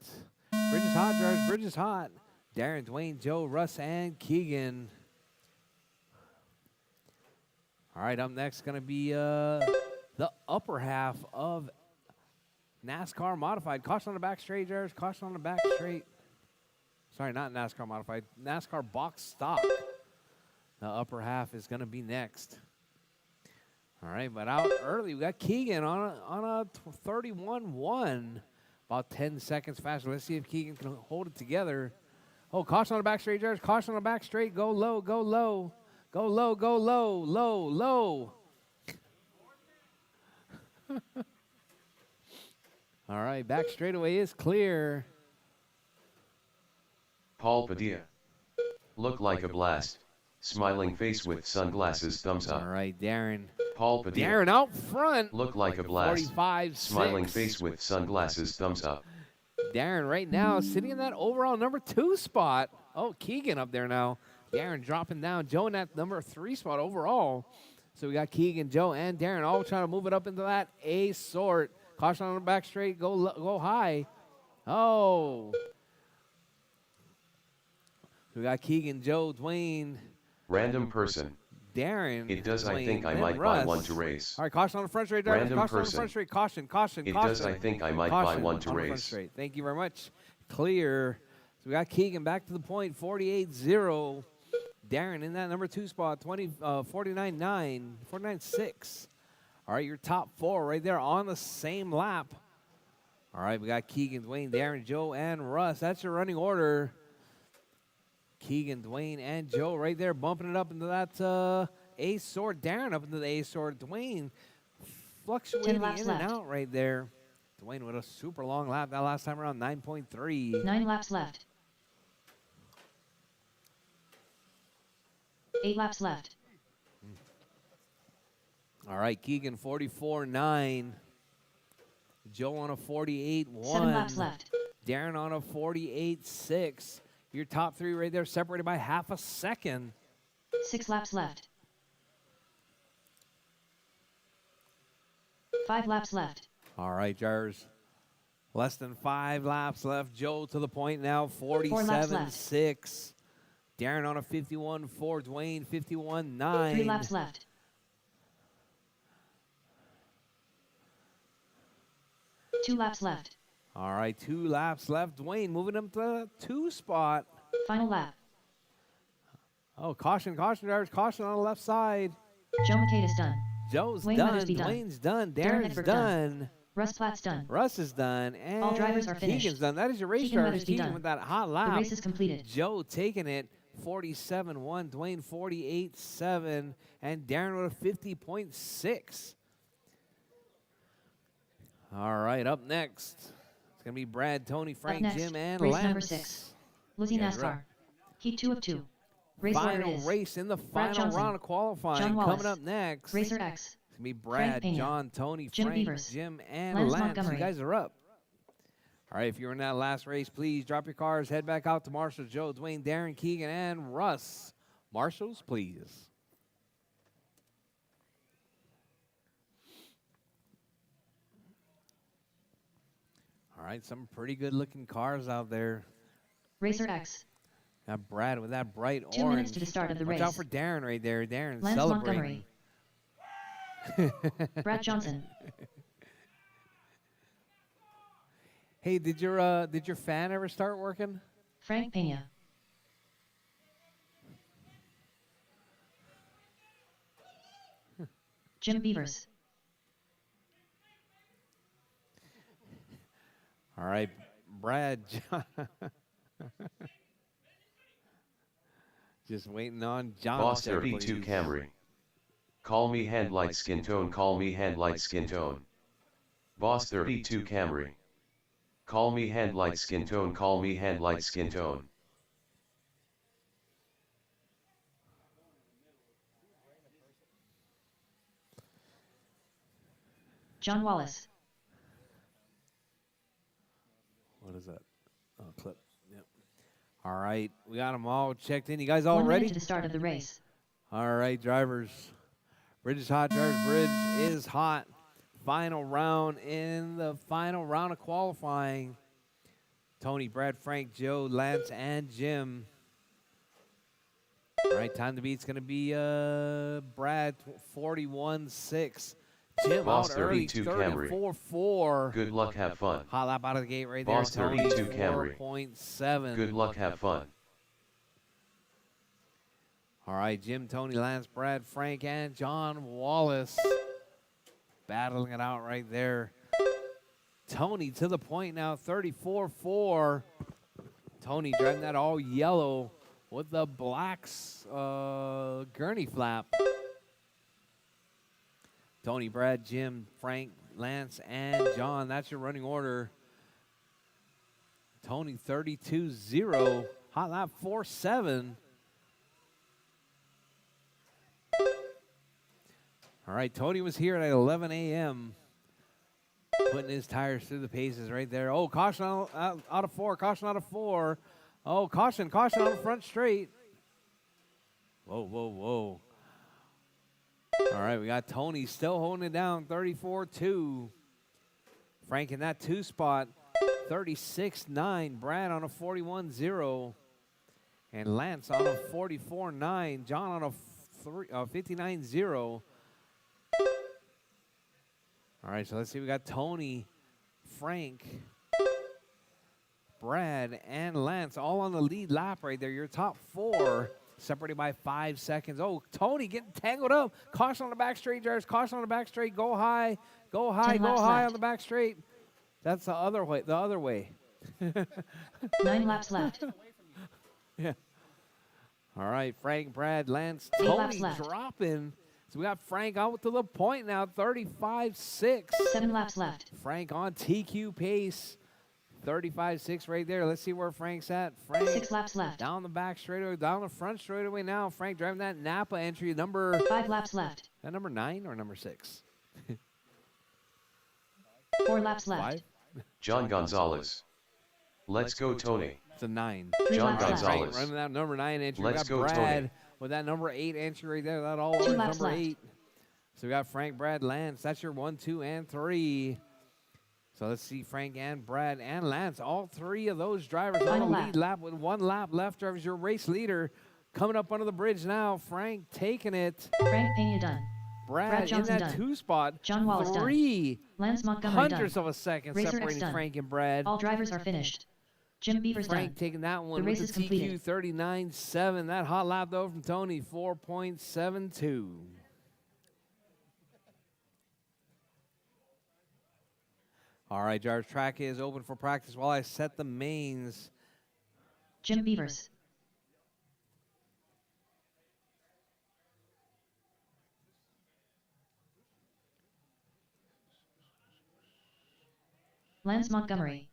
Bridge is hot, drivers. Bridge is hot. Darren, Dwayne, Joe, Russ, and Keegan. All right, up next going to be the upper half of NASCAR Modified. Caution on the back straight, drivers. Caution on the back straight. Sorry, not NASCAR Modified. NASCAR Box Stock. The upper half is going to be next. All right, but out early, we got Keegan on a 31-1. About 10 seconds faster. Let's see if Keegan can hold it together. Oh, caution on the back straight, drivers. Caution on the back straight. Go low, go low. Go low, go low, low, low. All right, back straightaway is clear. Paul Padilla. Look like a blast. Smiling face with sunglasses, thumbs up. All right, Darren. Paul Padilla. Darren out front. Look like a blast. 45-6. Smiling face with sunglasses, thumbs up. Darren right now sitting in that overall number 2 spot. Oh, Keegan up there now. Darren dropping down. Joe in that number 3 spot overall. So we got Keegan, Joe, and Darren all trying to move it up into that A sort. Caution on the back straight. Go high. Oh. We got Keegan, Joe, Dwayne, Random person. Darren. It does. Dwayne, I think I then might Russ. buy one to race. All right, caution on the front straight, drivers. Random Caution on the person. front straight. Caution, caution, It caution. does. I think I might Caution buy one to on the front race. straight. Thank you very much. Clear. So we got Keegan back to the point, 48-0. Darren in that number 2 spot, 49-9, 49-6. All right, your top 4 right there on the same lap. All right, we got Keegan, Dwayne, Darren, Joe, and Russ. That's your running order. Keegan, Dwayne, and Joe right there bumping it up into that ace sword. Darren up into the ace sword. Dwayne fluctuating in and left. out right there. Dwayne with a super long lap that last time around, 9.3. 9 laps left. 8 laps left. All right, Keegan 44-9. Joe on a 48-1. 7 laps left. Darren on a 48-6. Your top 3 right there separated by half a second. 6 laps left. 5 laps left. All right, drivers. Less than 5 laps left. Joe to the point now, 47-6. Darren on a 51-4. Dwayne 51-9. 3 laps left. 2 laps left. All right, 2 laps left. Dwayne moving up to the 2 spot. Final lap. Oh, caution, caution, drivers. Caution on the left side. Joe McCade done. Joe's Dwayne done. Weathersby done. Dwayne's done. Darren Darren's Edberg done. Russ Platt's done. Russ is done. And All drivers are Keegan's finished. done. That is your race Keegan driver. Weathersby Keegan done. with that hot The lap. race is completed. Joe taking it 47-1. Dwayne 48-7. And Darren with a 50.6. All right, up next. It's going to be Brad, Tony, Frank, next, Jim, and race Lance. number 6. Lizzie Yeah, NASCAR. right. Heat 2 of 2. Race order Final is race in the Brad final Johnson, round of qualifying. John Coming Wallace, up next. Racer X. It's going to be Brad, Pena, John, Tony, Jim Frank, Beavers, Jim, and Lance Lance. Montgomery. You guys are up. All right, if you're in that last race, please drop your cars, head back out to Marshall, Joe, Dwayne, Darren, Keegan, and Russ. Marshals, please. All right, some pretty good-looking cars out there. Racer X. That Brad with that bright 2 orange. minutes to the start of the Watch race. out for Darren right there. Darren Lance celebrating. Montgomery. Brad Johnson. Hey, did your fan ever start working? Frank Pena. Jim Beavers. All right, Brad. Just waiting on John. Boss there, 32 please. Camry. Call me hand light skin tone. Call me hand light skin tone. Boss 32 Camry. Call me hand light skin tone. Call me hand light skin tone. John Wallace. What is that? Oh, clip. Yep. All right, we got them all checked in. You guys all 1 ready? minute to the start of the race. All right, drivers. Bridge is hot, drivers. Bridge is hot. Final round in the final round of qualifying. Tony, Brad, Frank, Joe, Lance, and Jim. All right, time to beat. It's going to be Brad, 41-6. Jim Boss out early, 32 Camry. 34-4. Good luck, have fun. Hot lap out of the gate right Boss there. Tony, 32 Camry. 4.7. Good luck, have fun. All right, Jim, Tony, Lance, Brad, Frank, and John Wallace battling it out right there. Tony to the point now, 34-4. Tony driving that all yellow with the blacks gurney flap. Tony, Brad, Jim, Frank, Lance, and John. That's your running order. Tony 32-0. Hot lap 4.7. All right, Tony was here at 11 a.m. putting his tires through the paces right there. Oh, caution out of 4. Caution out of 4. Oh, caution on the front straight. Whoa, whoa, whoa. All right, we got Tony still holding it down, 34-2. Frank in that 2 spot, 36.9. Brad on a 41.0. And Lance on a 44.9. John on a 59.0. All right, so let's see. We got Tony, Frank, Brad, and Lance all on the lead lap right there. Your top four separated by 5 seconds. Oh, Tony getting tangled up. Caution on the back straight, drivers. Caution on the back straight. Go high. Go high. 10 Go laps high left. on the back straight. That's the other way. The other way. 9 laps left. Yeah. All right, Frank, Brad, Lance, 8 Tony laps left. dropping. So we got Frank out to the point now, 35.6. 7 laps left. Frank on TQ pace, 35.6 right there. Let's see where Frank's at. Frank 6 laps left. down the back straightaway, down the front straightaway now. Frank driving that Napa entry, number 5 laps left. that number 9 or number 6? 4 laps left. 5? John Gonzalez. Let's go, Tony. It's a 9. 3 John laps left. Frank Gonzalez. running that number 9 entry. Let's we got go, Brad Tony. with that number 8 entry right there. That all 2 over laps number left. 8. So we got Frank, Brad, Lance. That's your 1, 2, and 3. So let's see Frank and Brad and Lance. All 3 of those drivers on the Final lead lap with 1 lap left. Drivers, your race leader coming up under the bridge now. Frank taking it. Frank Pena done. Brad in Johnson that done. 2 spot. John Wallace done. 3 Lance Montgomery done. hundredths of a second Racer X separating done. Frank and Brad. All drivers are finished. Jim Beaver's Frank done. taking that one The race with is the TQ completed. 39.7. That hot lap though from Tony 4.72. All right, drivers, track is open for practice while I set the mains. Jim Beavers. Lance Montgomery.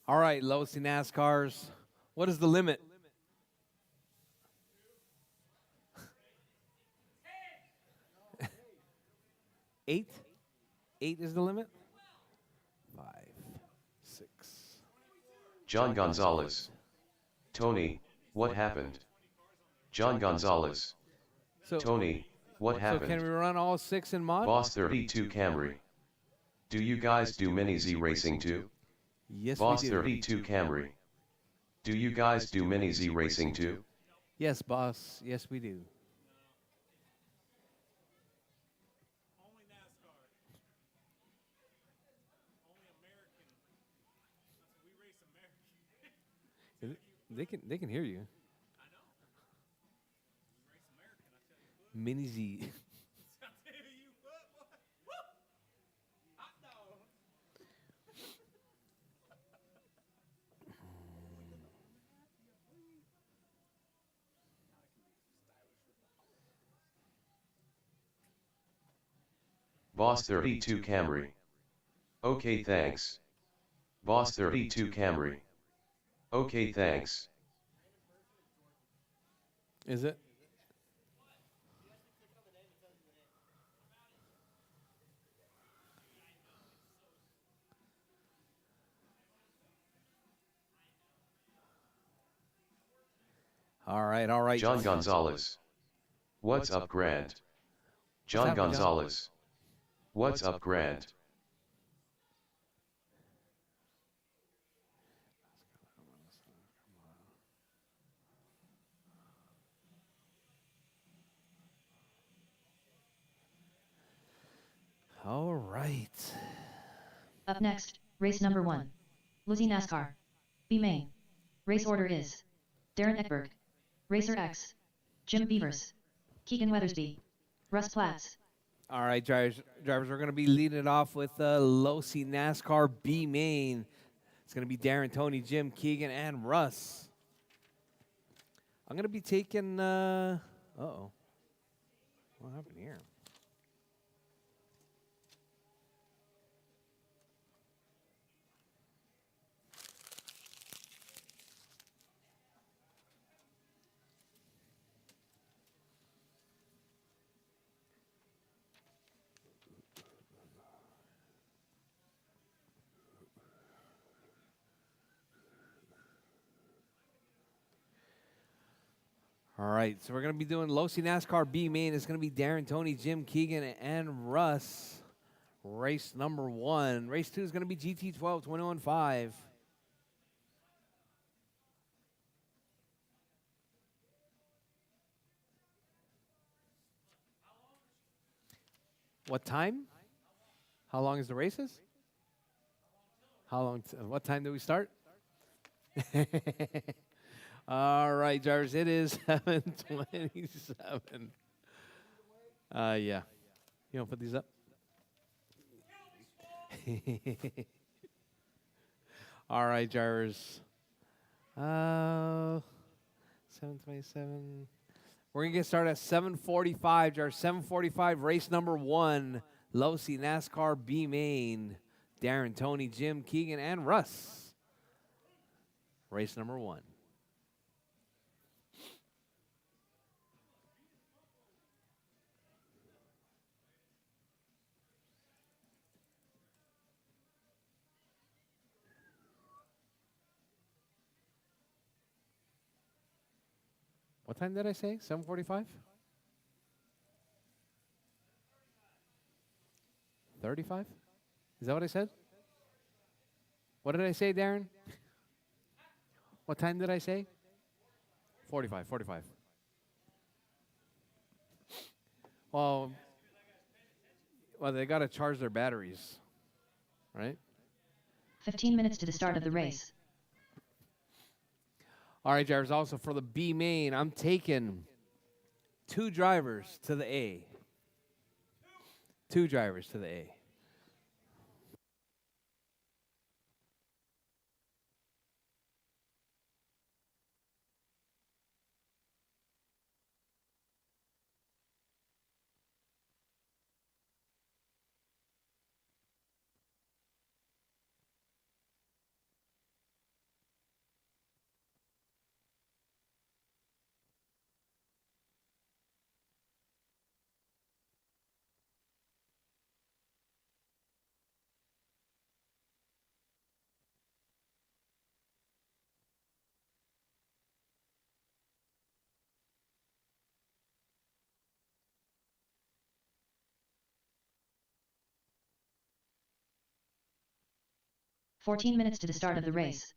All right, Losi NASCARs. What is the limit? 8? 8 is the limit? 5, 6. John Gonzalez. Tony, what happened? John Gonzalez. So, Tony, what so can we happened? run all 6 in mod? Boss 32 Camry. Do you guys do Mini Z racing too? Yes, Boss we do. 32 Camry. Do you guys do Mini Z racing too? Yes, boss. Yes, we do. Only NASCAR. Only American. We race American. They can hear you. I know. We race American, I tell you what. Mini Z. I tell you what, boy. Woo! Hot dog. Boss 32 Camry. Okay, thanks. Boss 32 Camry. Okay, thanks. Is it? All right, all right. John Gonzalez. What's up, Grant? John happening, John? Gonzalez. What's up, Grant? All right. Up next, race number 1. Lizzie NASCAR. B main. Race order is Darren Eckberg, Racer X, Jim Beavers, Keegan Weathersby, Russ Platts. All right, drivers, we're going to be leading it off with Losi NASCAR B main. It's going to be Darren, Tony, Jim, Keegan, and Russ. I'm going to be taking, uh-oh. What happened here? All right, so we're going to be doing Losi NASCAR B main. It's going to be Darren, Tony, Jim, Keegan, and Russ. Race number 1. Race 2 is going to be GT12 21.5. What time? How long is the races? How long? What time do we start? All right, drivers, it is 7:27. Yeah. You want to put these up? All right, drivers. 7:27. We're going to get started at 7:45, drivers. 7:45, race number 1. Losi NASCAR B main. Darren, Tony, Jim, Keegan, and Russ. Race number 1. What time did I say? 7:45? 35? Is that what I said? What did I say, Darren? What time did I say? 45, 45. Well, they got to charge their batteries, right? 15 minutes to the start of the race. All right, drivers, also for the B main, I'm taking 2 drivers to the A. 2 drivers to the A. Fourteen minutes to the start of the race.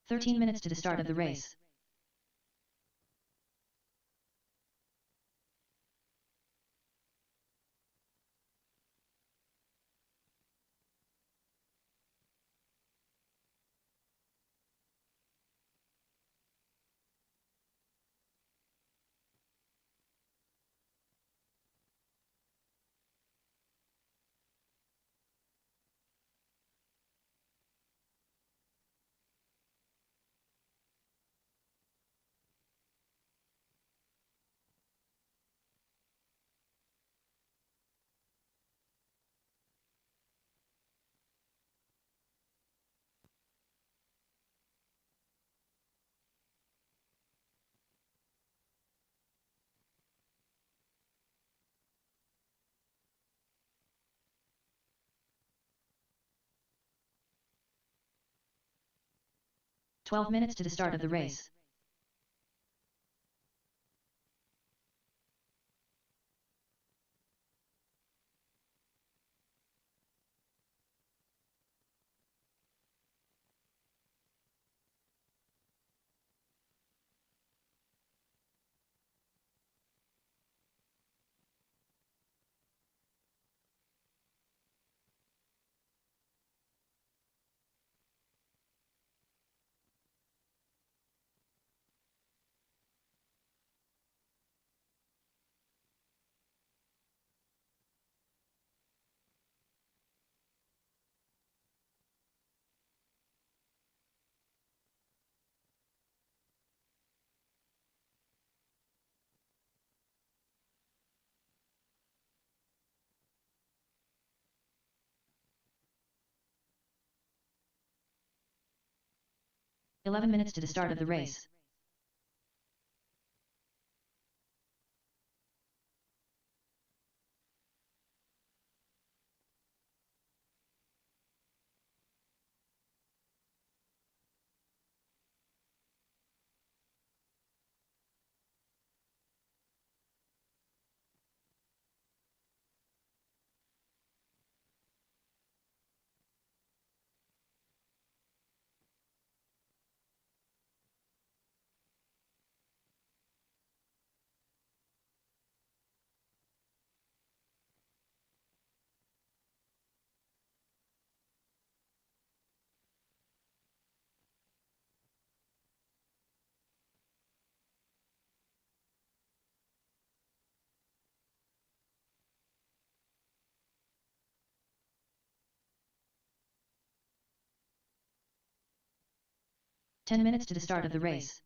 "13 minutes to the start of the race. "12 minutes to the start of the race. 11 minutes to the start of the race. Ten minutes to the start of the race.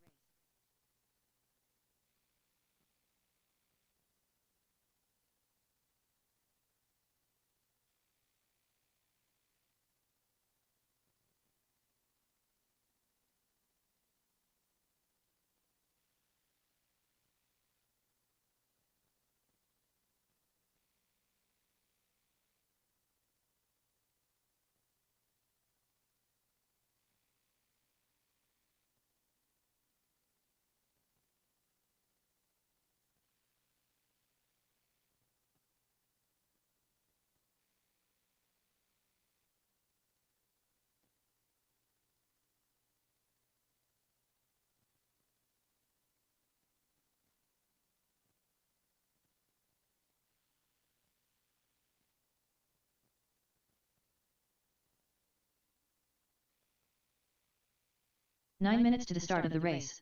Nine minutes to the start of the race.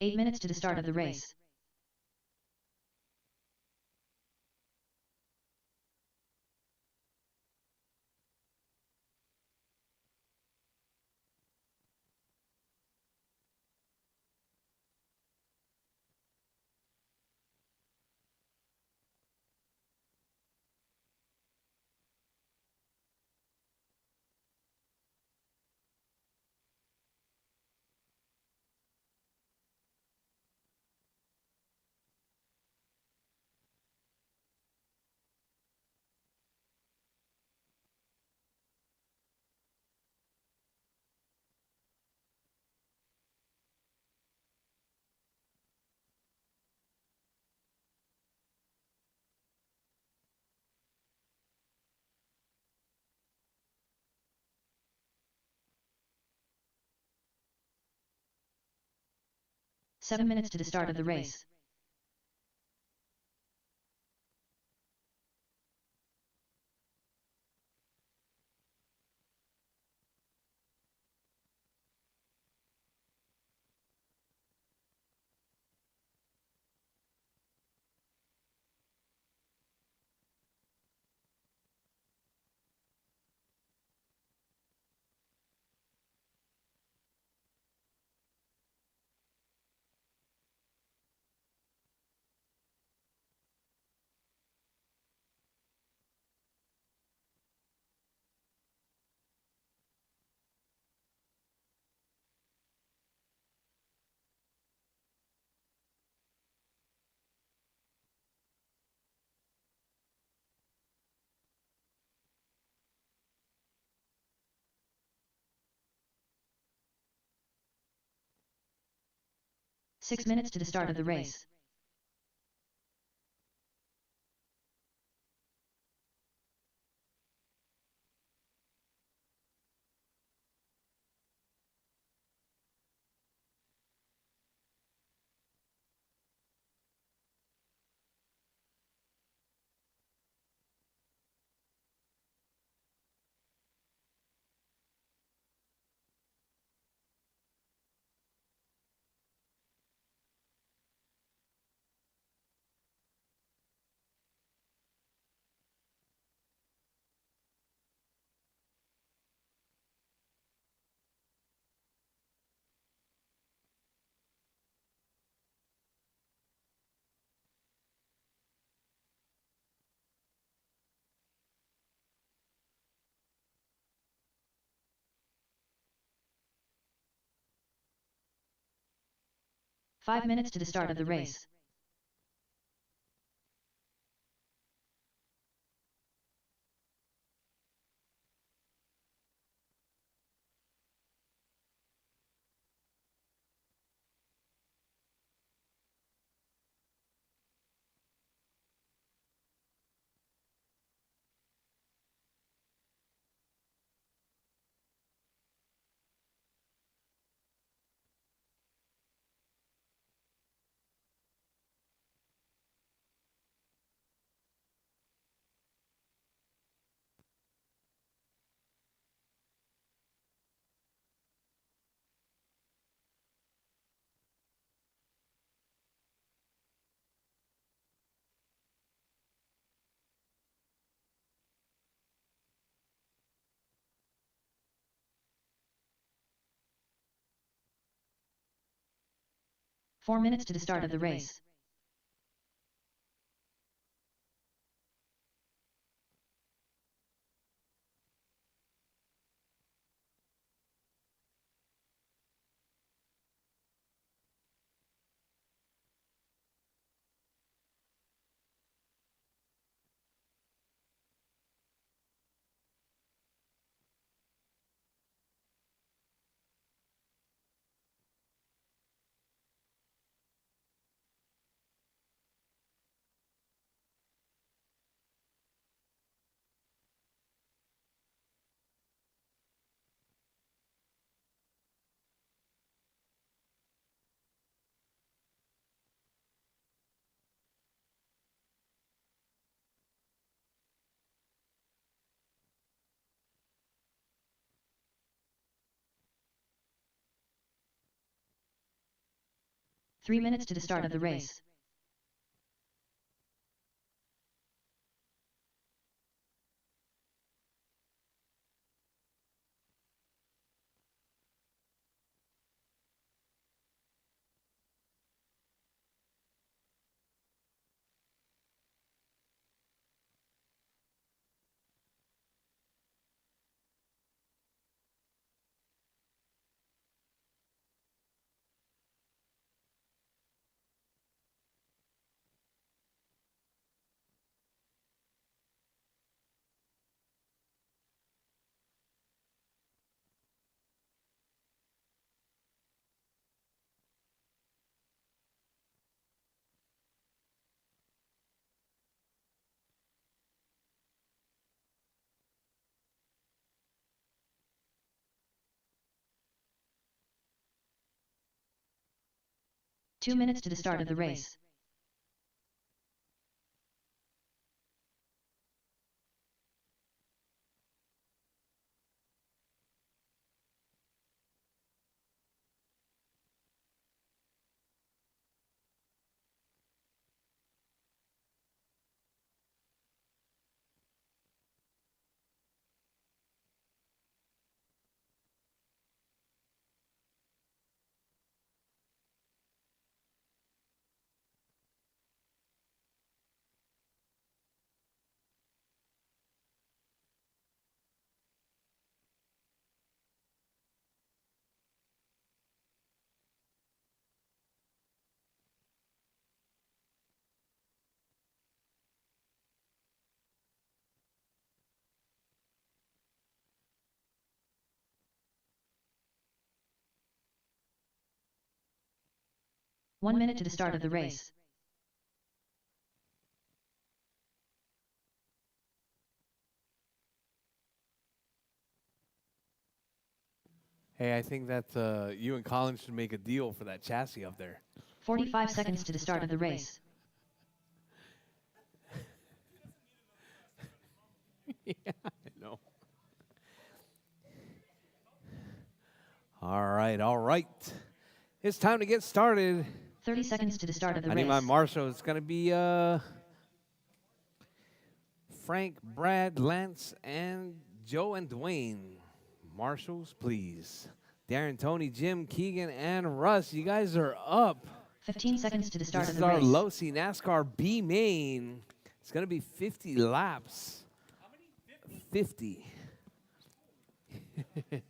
Eight minutes to the start of the race. Seven minutes to the start of the race. 6 minutes to the start of the race. Five minutes to the start of the race. Four minutes to the start of the race. Three minutes to the start of the race. Two minutes to the start of the race. 1 minute to the start of the race. Hey, I think that you and Colin should make a deal for that chassis up there. 45 seconds to the start of the race. Yeah, I know. All right, all right. It's time to get started. 30 seconds to the start of the I race. need my marshal. It's going to be Frank, Brad, Lance, and Joe and Dwayne. Marshals, please. Darren, Tony, Jim, Keegan, and Russ, you guys are up. 15 seconds to the start This of is the our race. Losi NASCAR B main. It's going to be 50 laps. 50. I'm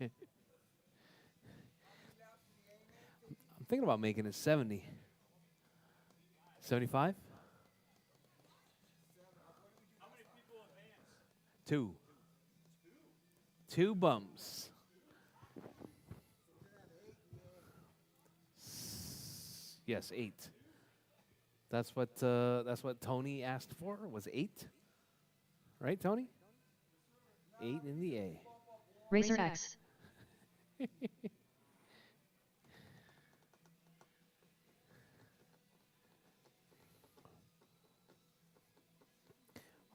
thinking about making it 70. 75? 2. 2 bumps. Yes, 8. That's what Tony asked for, was 8. Right, Tony? 8 in the A. Rchq.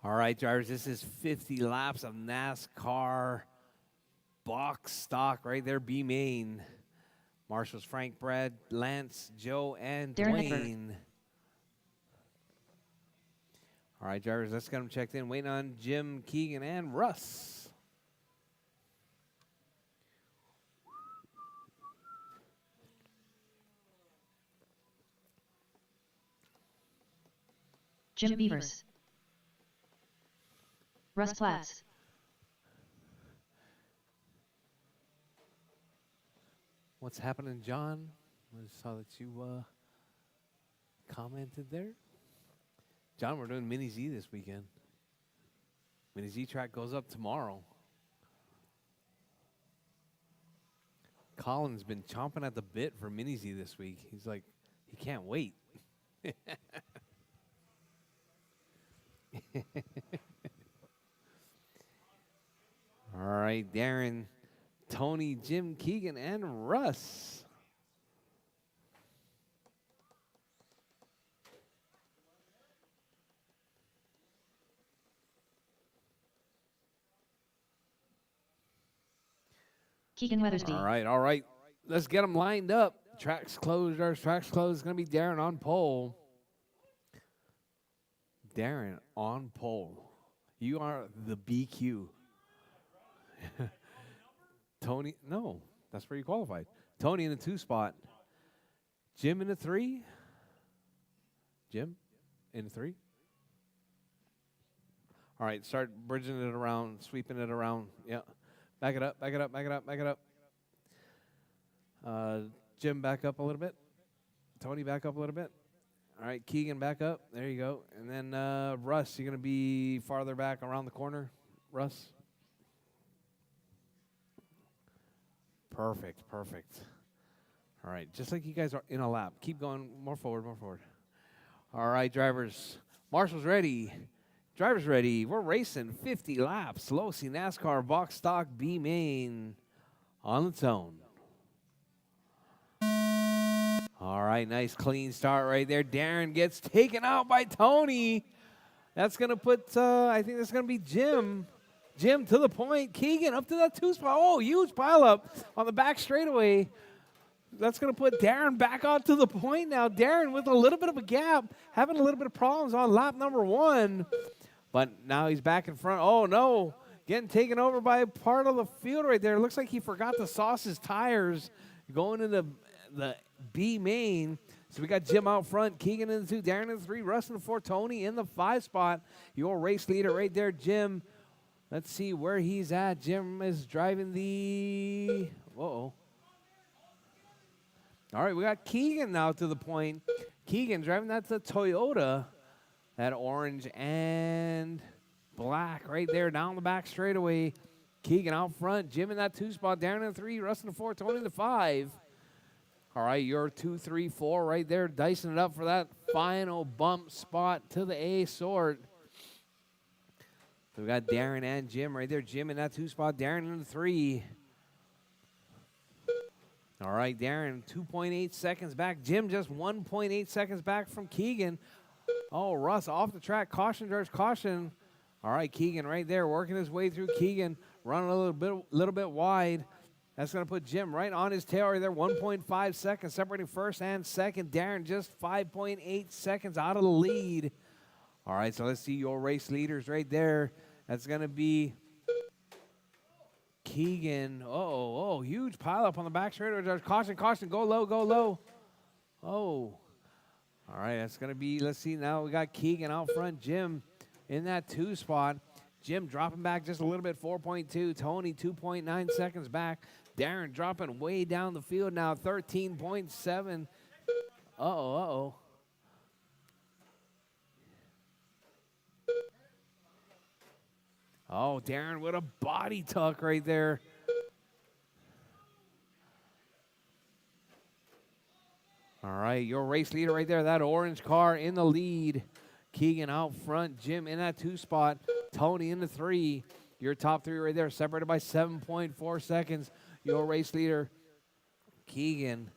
All right, drivers, this is 50 laps of NASCAR box stock right there, B main. Marshals, Frank, Brad, Lance, Joe, and Darren Dwayne. All right, drivers, let's get them checked in. Waiting on Jim, Keegan, and Russ. Jim Beavers. Russ Platts. What's happening, John? I saw that you commented there. John, we're doing Mini Z this weekend. Mini Z track goes up tomorrow. Colin's been chomping at the bit for Mini Z this week. He's like, he can't wait. All right, Darren, Tony, Jim, Keegan, and Russ. Keegan Weathersby. All right, all right. Let's get them lined up. Track's closed. Our track's closed. It's going to be Darren on pole. Darren on pole. You are the BQ. Tony, no, that's where you qualified. Tony in the 2 spot. Jim in the 3. Jim in the 3. All right, start bridging it around, sweeping it around. Yeah. Back it up, back it up, back it up, back it up. Jim, back up a little bit. Tony, back up a little bit. All right, Keegan, back up. There you go. And then Russ, you're going to be farther back around the corner. Russ. Perfect, perfect. All right, just like you guys are in a lap. Keep going, more forward, more forward. All right, drivers. Marshall's ready. Drivers ready. We're racing 50 laps. Losi NASCAR box stock B main on its own. All right, nice clean start right there. Darren gets taken out by Tony. That's going to put, I think that's going to be Jim. Jim to the point. Keegan up to that 2 spot. Oh, huge pileup on the back straightaway. That's going to put Darren back onto the point now. Darren with a little bit of a gap, having a little bit of problems on lap number 1. But now he's back in front. Oh, no. Getting taken over by part of the field right there. It looks like he forgot to sauce his tires going into the B main. So we got Jim out front, Keegan in the 2, Darren in the 3, Russ in the 4, Tony in the 5 spot. Your race leader right there, Jim. Let's see where he's at. Jim is driving the... Uh-oh. All right, we got Keegan now to the point. Keegan driving that to Toyota. That orange and black right there down the back straightaway. Keegan out front. Jim in that 2 spot. Darren in the 3. Russ in the 4. Tony in the 5. All right, you're 2, 3, 4 right there, dicing it up for that final bump spot to the A sort. So we got Darren and Jim right there. Jim in that 2 spot, Darren in the 3. All right, Darren, 2.8 seconds back. Jim just 1.8 seconds back from Keegan. Oh, Russ off the track. Caution, George, caution. All right, Keegan right there working his way through. Keegan running a little bit wide. That's going to put Jim right on his tail right there. 1.5 seconds separating first and second. Darren just 5.8 seconds out of the lead. All right, so let's see your race leaders right there. That's going to be Keegan. Oh, huge pileup on the back straightaway. Caution, caution, go low, go low. Oh. All right, that's going to be, let's see, now we got Keegan out front. Jim in that 2 spot. Jim dropping back just a little bit, 4.2. Tony, 2.9 seconds back. Darren dropping way down the field now, 13.7. Uh-oh. Oh, Darren with a body tuck right there. All right, your race leader right there, that orange car in the lead. Keegan out front, Jim in that 2 spot, Tony in the 3. Your top 3 right there, separated by 7.4 seconds. Your race leader, Keegan.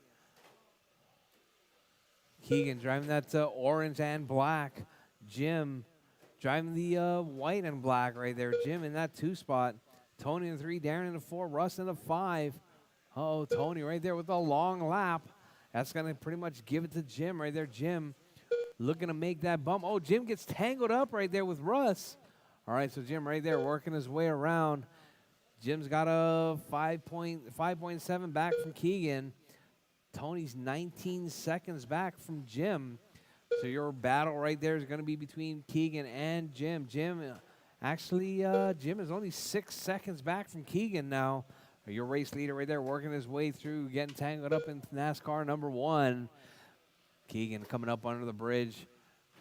Keegan driving that orange and black. Jim driving the white and black right there. Jim in that 2 spot. Tony in the 3, Darren in the 4, Russ in the 5. Oh, Tony right there with a long lap. That's going to pretty much give it to Jim right there. Jim looking to make that bump. Oh, Jim gets tangled up right there with Russ. All right, so Jim right there working his way around. Jim's got a 5.7 back from Keegan. Tony's 19 seconds back from Jim. So your battle right there is going to be between Keegan and Jim. Jim is only 6 seconds back from Keegan now. Your race leader right there working his way through, getting tangled up in NASCAR number 1. Keegan coming up under the bridge.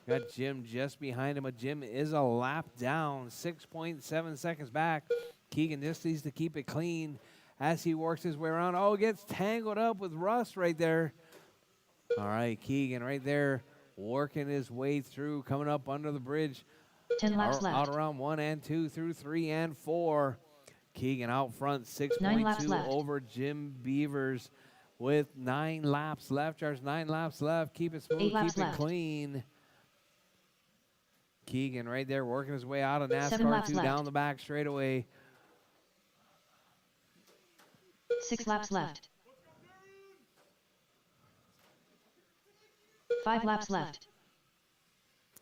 Got Jim just behind him, but Jim is a lap down, 6.7 seconds back. Keegan just needs to keep it clean as he works his way around. Oh, gets tangled up with Russ right there. All right, Keegan right there working his way through, coming up under the bridge. 10 laps left. Out around 1 and 2 through 3 and 4. Keegan out front, 6.2 over Jim Beavers with 9 laps left. There's 9 laps left. Keep it smooth, keep it clean. Keegan right there working his way out of NASCAR 2 down the back straightaway. 6 laps left. 5 laps left.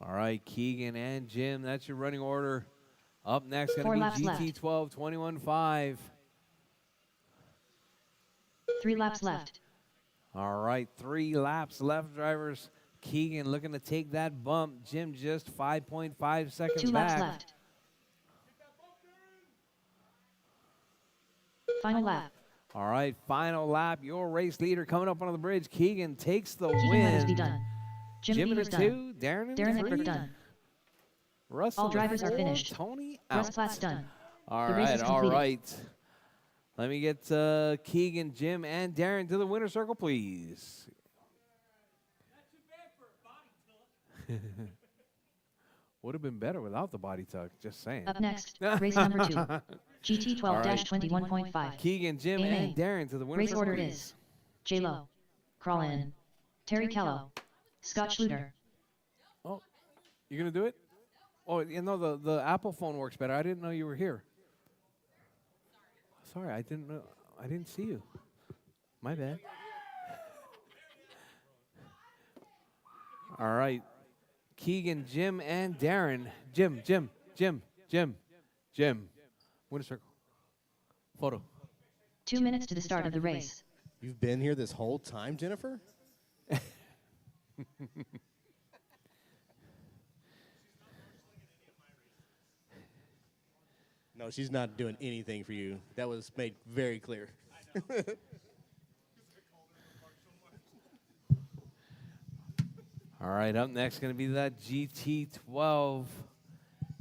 All right, Keegan and Jim, that's your running order. Up next, going to be GT12 21.5. 3 laps left. All right, 3 laps left, drivers. Keegan looking to take that bump. Jim just 5.5 seconds 2 back. laps left. Final lap. All right, final lap. Your race leader coming up on the bridge. Keegan takes the Keegan win. Weathersby done. Jim in the Beavers 2, done. Darren in Darren the 3. Eckberg done. Russell All drivers are finished. Tony Russ out. Platt's done. All The race right, is all completed. right. Let me get Keegan, Jim, and Darren to the winner's circle, please. Not too bad for a body tuck. Would have been better without the body tuck, just saying. Up next, race number 2. GT12-21.5. Keegan, Jim, and Darren to the winner's Race circle, order please. is J. Lo, Crawlin, Terry Kello, Scott Schluter. Oh, you're going to do it? Oh, you know, the Apple phone works better. I didn't know you were here. Sorry, I didn't know. I didn't see you. My bad. All right. Keegan, Jim, and Darren. Jim. Winner circle. Photo. 2 minutes to the start of the race. You've been here this whole time, Jennifer? No, she's not doing anything for you. That was made very clear. All right, up next going to be that GT12.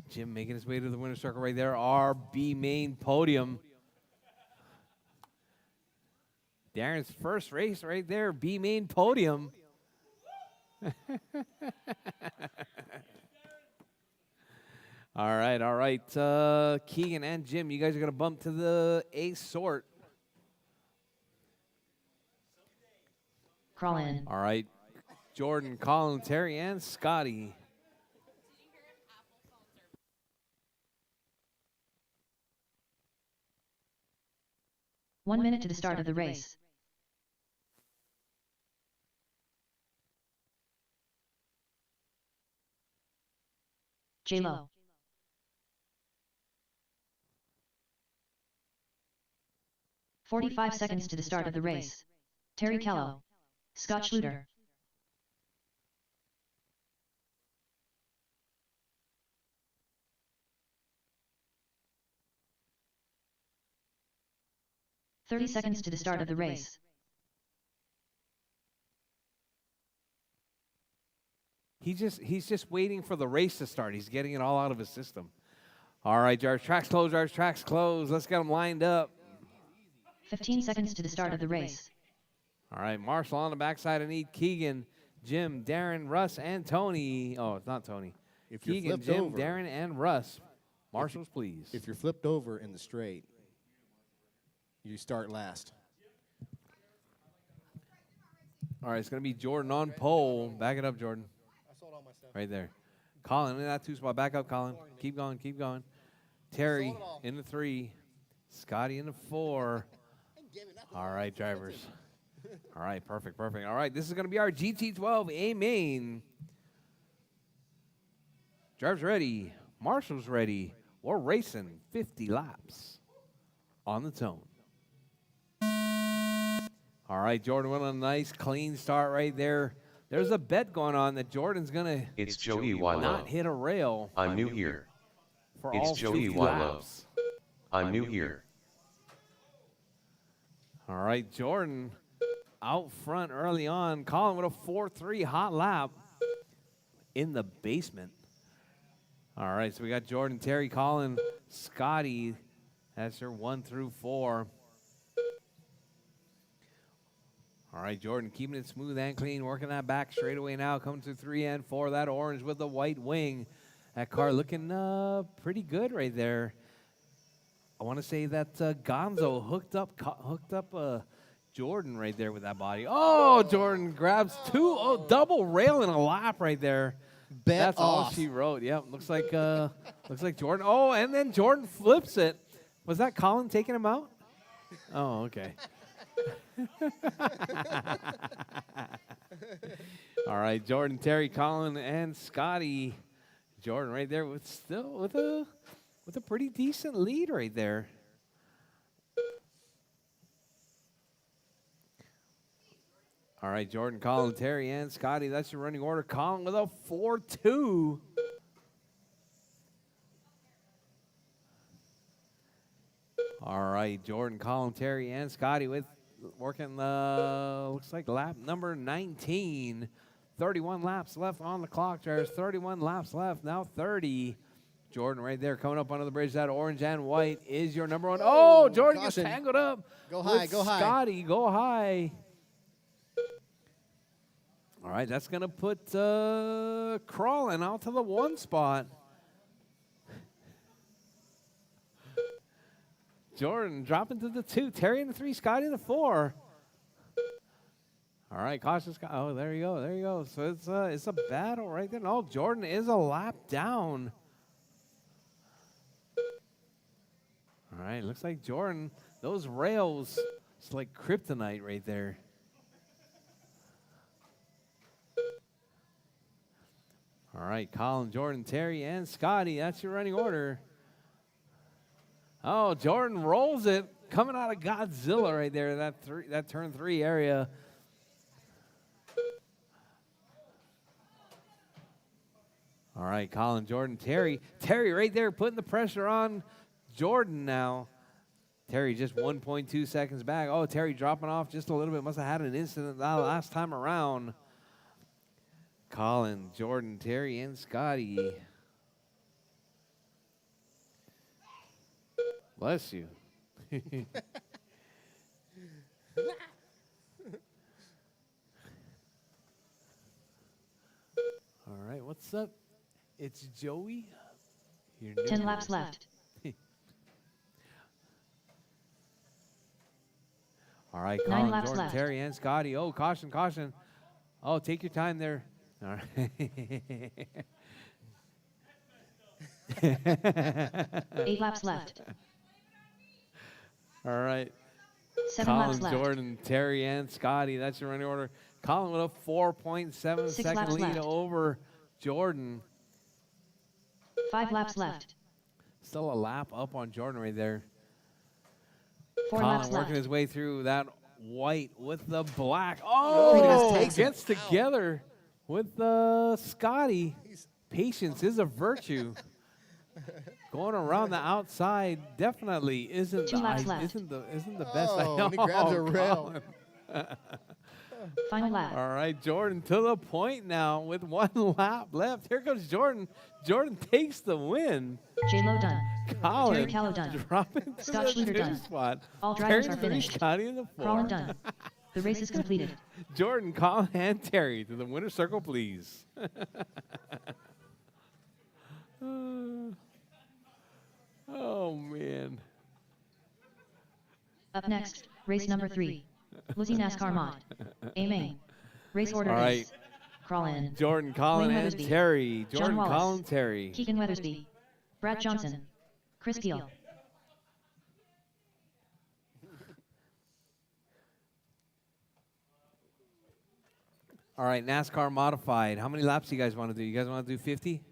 Jim making his way to the winner's circle right there. RB main podium. Darren's first race right there, B main podium. All right. Keegan and Jim, you guys are going to bump to the A sort. Crawl in. All right. Jordan, Colin, Terry, and Scotty. One minute to the start of the race. J-Lo. "45 seconds to the start of the race. Terry Kello. Scott Schluter. "30 seconds to the start of the race. He's just waiting for the race to start. He's getting it all out of his system. All right, Jarvis, track's closed. Let's get them lined up. 15 seconds to the start of the race. All right, Marshall on the backside. I need Keegan, Jim, Darren, Russ, and Tony. Oh, it's not Tony. If you're Keegan, flipped Jim, over, Darren, and Russ. Marshals, please. if you're flipped over in the straight, you start last. All right, it's going to be Jordan on pole. Back it up, Jordan. I sold all my stuff. Right there. Colin in that 2 spot. Back up, Colin. Keep going. Terry in the 3. Scotty in the 4. All right, drivers. All right, perfect. All right, this is going to be our GT12 A main. Drivers ready. Marshall's ready. We're racing 50 laps on the tone. All right, Jordan went on a nice, clean start right there. There's a bet going on that Jordan's going to It's Joey not Wilo. hit a rail I'm new here. for It's all Joey 50 Wilo. laps. I'm new here. All right, Jordan out front early on. Colin with a 4-3 hot lap in the basement. All right, so we got Jordan, Terry, Colin, Scotty. That's their 1 through 4. All right, Jordan keeping it smooth and clean, working that back straightaway now. Coming to 3 and 4. That orange with the white wing. That car looking pretty good right there. I want to say that Gonzo hooked up Jordan right there with that body. Oh, Jordan grabs 2. Oh, double rail in a lap right there. That's all she wrote. Yep, looks like Jordan. Oh, and then Jordan flips it. Was that Colin taking him out? Oh, okay. All right, Jordan, Terry, Colin, and Scotty. Jordan right there with a pretty decent lead right there. All right, Jordan, Colin, Terry, and Scotty. That's your running order. Colin with a 4-2. All right, Jordan, Colin, Terry, and Scotty with working looks like lap number 19. 31 laps left on the clock, drivers. 31 laps left. Now 30. Jordan right there coming up under the bridge. That orange and white is your number 1. Oh, Jordan gets tangled up. Go high, with go high. Scotty, go high. All right, that's going to put Crawlin out to the 1 spot. Jordan dropping to the 2. Terry in the 3. Scotty in the 4. All right, cautious. Oh, there you go. So it's a battle right there. No, Jordan is a lap down. All right, looks like Jordan, those rails, it's like kryptonite right there. All right, Colin, Jordan, Terry, and Scotty. That's your running order. Oh, Jordan rolls it, coming out of Godzilla right there, that turn 3 area. All right, Colin, Jordan, Terry. Terry right there putting the pressure on Jordan now. Terry just 1.2 seconds back. Oh, Terry dropping off just a little bit. Must have had an incident last time around. Colin, Jordan, Terry, and Scotty. Bless you. right, what's up? It's Joey. Your 10 new- laps left. All right, 9 Colin, laps Jordan, left. Terry, and Scotty. Oh, caution, caution. Oh, take your time there. All right. 8 laps left. All right. 7 laps Colin, left. Jordan, Terry, and Scotty. That's your running order. Colin with a 4.7 6 second laps lead left. over Jordan. 5 laps left. Still a lap up on Jordan right there. 4 Colin laps working left. his way through that white with the black. he Oh, just takes him gets out. together with Scotty. Patience is a virtue. Going around the outside definitely isn't 2 laps left. isn't the best. Oh, and he grabs a rail. Colin. Final lap. All right, Jordan to the point now with 1 lap left. Here comes Jordan. Jordan takes the win. J-Lo done. Colin Callow done. dropping to Scott the Schluter 2 done. spot. All drivers Terry are finished. Scotty in the 4. Crawlin done. The race is completed. Jordan, Colin, and Terry to the winner's circle, please. Oh, man. Up next, race number 3. Lucy NASCAR Mod. A main. Race order All right. is. Crawl in. Jordan, Colin, Wayne and Weathersby. Terry. John Jordan, Wallace. Colin, Terry. Keegan Weathersby. Brad Johnson. Chris Peel. All right, NASCAR modified. How many laps do you guys want to do? You guys want to do 50?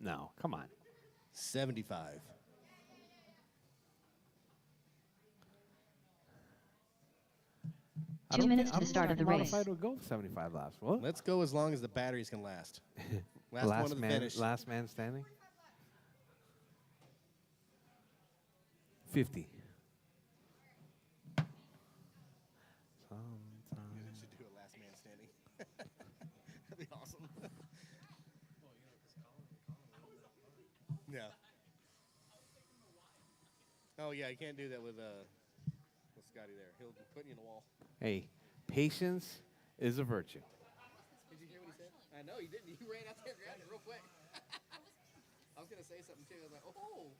No, come on. 75. I 2 don't minutes thi- I to the don't start know of the if race. Modified would go 75 laps. What? Let's go as long as the batteries can last. Last one to the finish. Last man standing. 50. We should do a last man standing. That'd be awesome. Yeah. Oh yeah, you can't do that with Scotty there. He'll put you in the wall. Hey, patience is a virtue. Did you hear what he said? I know he didn't. He ran out there and grabbed it real quick. I was gonna say something too. I was like, oh.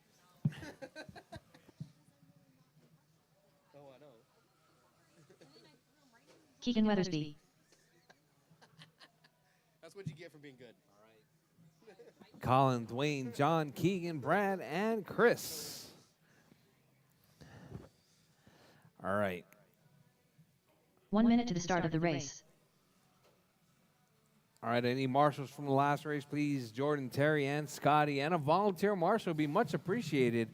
Oh, I know. Keegan Weathersby. That's what you get for being good. Colin, Dwayne, John, Keegan, Brad, and Chris. All right. 1 minute to the start of the race. All right, any marshals from the last race, please? Jordan, Terry, and Scotty, and a volunteer marshal would be much appreciated.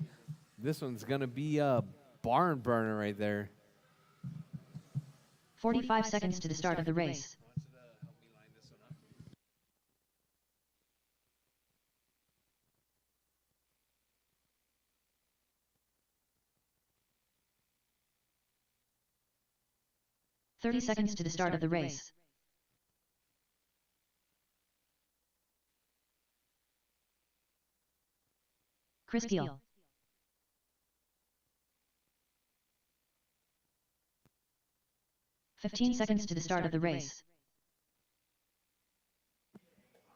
This one's going to be a barn burner right there. 45 seconds to the start of the race. "30 seconds to the start of the race. Chris Peel. "15 seconds to the start of the race.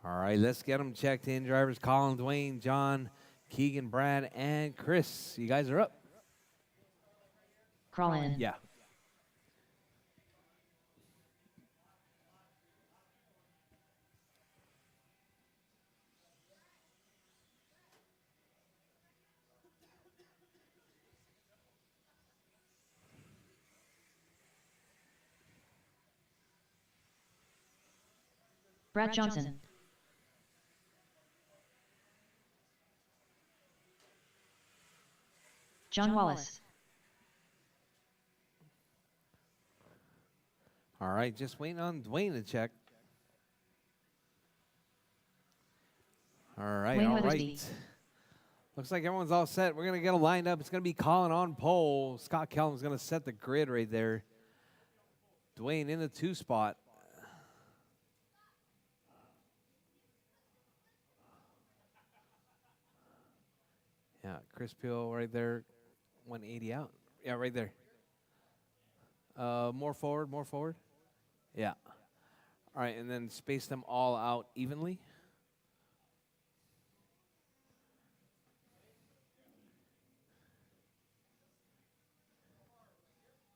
All right, let's get them checked in. Drivers Colin, Dwayne, John, Keegan, Brad, and Chris. You guys are up. Crawl in. Yeah. Brad Johnson. John Wallace. All right, just waiting on Dwayne to check. All right, Wayne all Weathersby. right. Looks like everyone's all set. We're going to get them lined up. It's going to be Colin on pole. Scott Kellum's going to set the grid right there. Dwayne in the 2 spot. Yeah, Chris Peel right there, 180 out. Yeah, right there. More forward, more forward. Yeah. All right, and then space them all out evenly.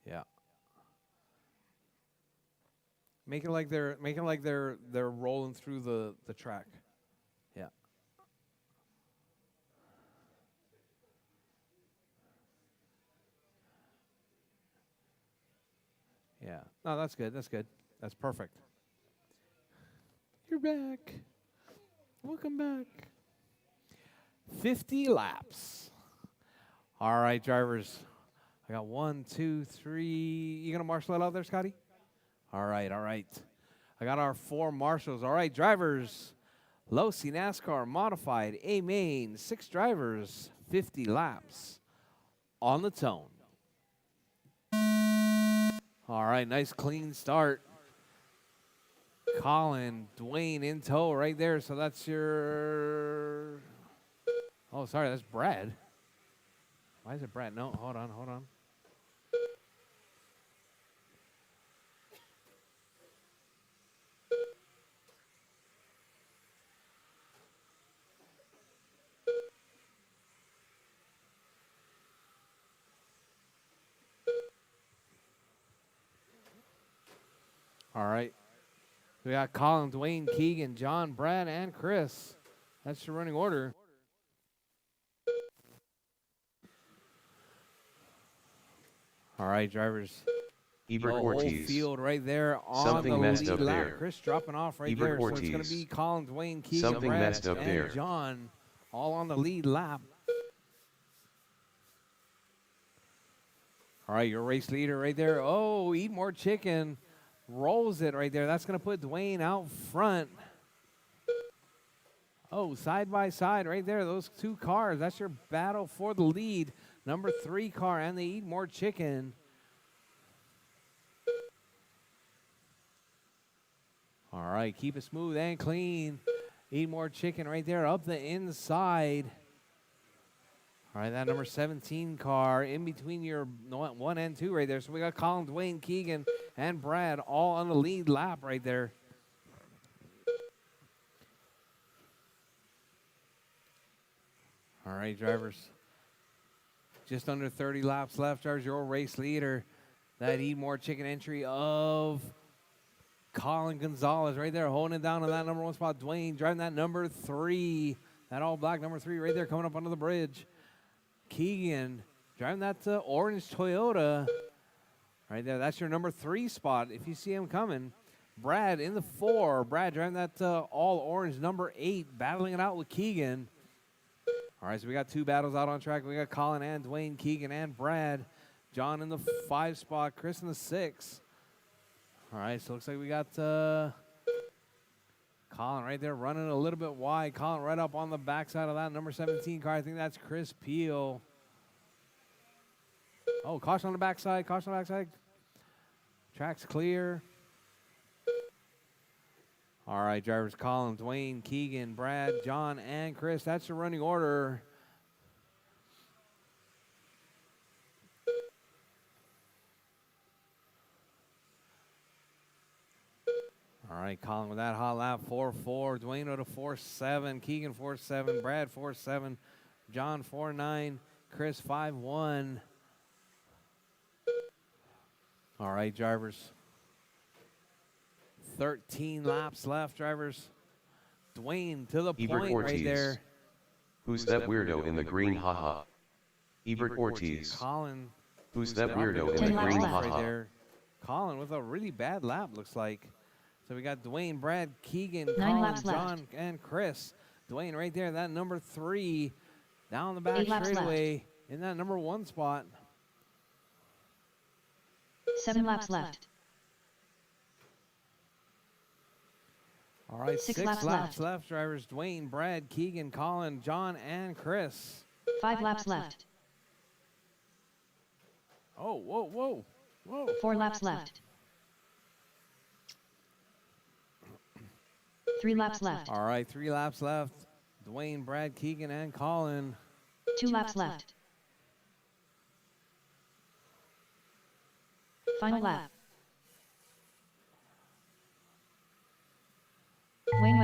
Yeah. Make it like they're rolling through the track. Yeah. Yeah. No, that's good. That's good. That's perfect. You're back. Welcome back. 50 laps. All right, drivers. I got 1, 2, 3. You gonna marshal it out there, Scotty? All right, all right. I got our 4 marshals. All right, drivers. Low C NASCAR modified A main. 6 drivers, 50 laps on the tone. All right, nice clean start. Colin, Dwayne in tow right there. So that's your. Oh, sorry, that's Brad. Why is it Brad? No, hold on, hold on. All right. We got Colin, Dwayne, Keegan, John, Brad, and Chris. That's your running order. All right, drivers. Ebert The Ortiz. whole field right there on Something the messed lead up lap. there. Chris dropping off right Ebert there. Ortiz. So it's going to be Colin, Dwayne, Keegan, Something Brad, messed up and there. John all on the lead lap. All right, your race leader right there. Oh, eat more chicken. Rolls it right there. That's going to put Dwayne out front. Oh, side by side right there. Those 2 cars. That's your battle for the lead. Number 3 car, and they eat more chicken. All right, keep it smooth and clean. Eat more chicken right there up the inside. All right, that number 17 car in between your 1 and 2 right there. So we got Colin, Dwayne, Keegan, and Brad all on the lead lap right there. All right, drivers. Just under 30 laps left, drivers. Your race leader. That Eat More Chicken entry of Colin Gonzalez right there, holding it down on that number 1 spot. Dwayne driving that number 3. That all black number 3 right there coming up under the bridge. Keegan driving that orange Toyota right there. That's your number 3 spot if you see him coming. Brad in the 4. Brad driving that all orange number 8, battling it out with Keegan. All right, so we got 2 battles out on track. We got Colin and Dwayne, Keegan and Brad. John in the 5 spot, Chris in the 6. All right, so looks like we got Colin right there running a little bit wide. Colin right up on the backside of that number 17 car. I think that's Chris Peel. Oh, caution on the backside. Caution on the backside. Track's clear. All right, drivers Colin, Dwayne, Keegan, Brad, John, and Chris. That's your running order. All right, Colin with that hot lap, 4-4. Dwayne with a 4-7. Keegan 4-7. Brad 4-7. John 4-9. Chris 5-1. All right, drivers. 13 laps left, drivers. Dwayne to the Ebert point Ortiz. right there. Who's that weirdo in the green? Haha. Ebert Ortiz. Colin. Who's that weirdo in 10 the laps green? left. Right Haha. there. Colin with a really bad lap, looks like. So we got Dwayne, Brad, Keegan, 9 Colin, laps left. John, and Chris. Dwayne right there, that number 3, down the back 8 laps straightaway in that number 1 spot. 7 laps left. All right, 6 6 laps laps left. left, drivers. Dwayne, Brad, Keegan, Colin, John, and Chris. 5 laps left. Oh, whoa, whoa, whoa. 4 laps left. 3 laps left. All right, 3 laps left. Dwayne, Brad, Keegan, and Colin. 2 laps left. Final lap.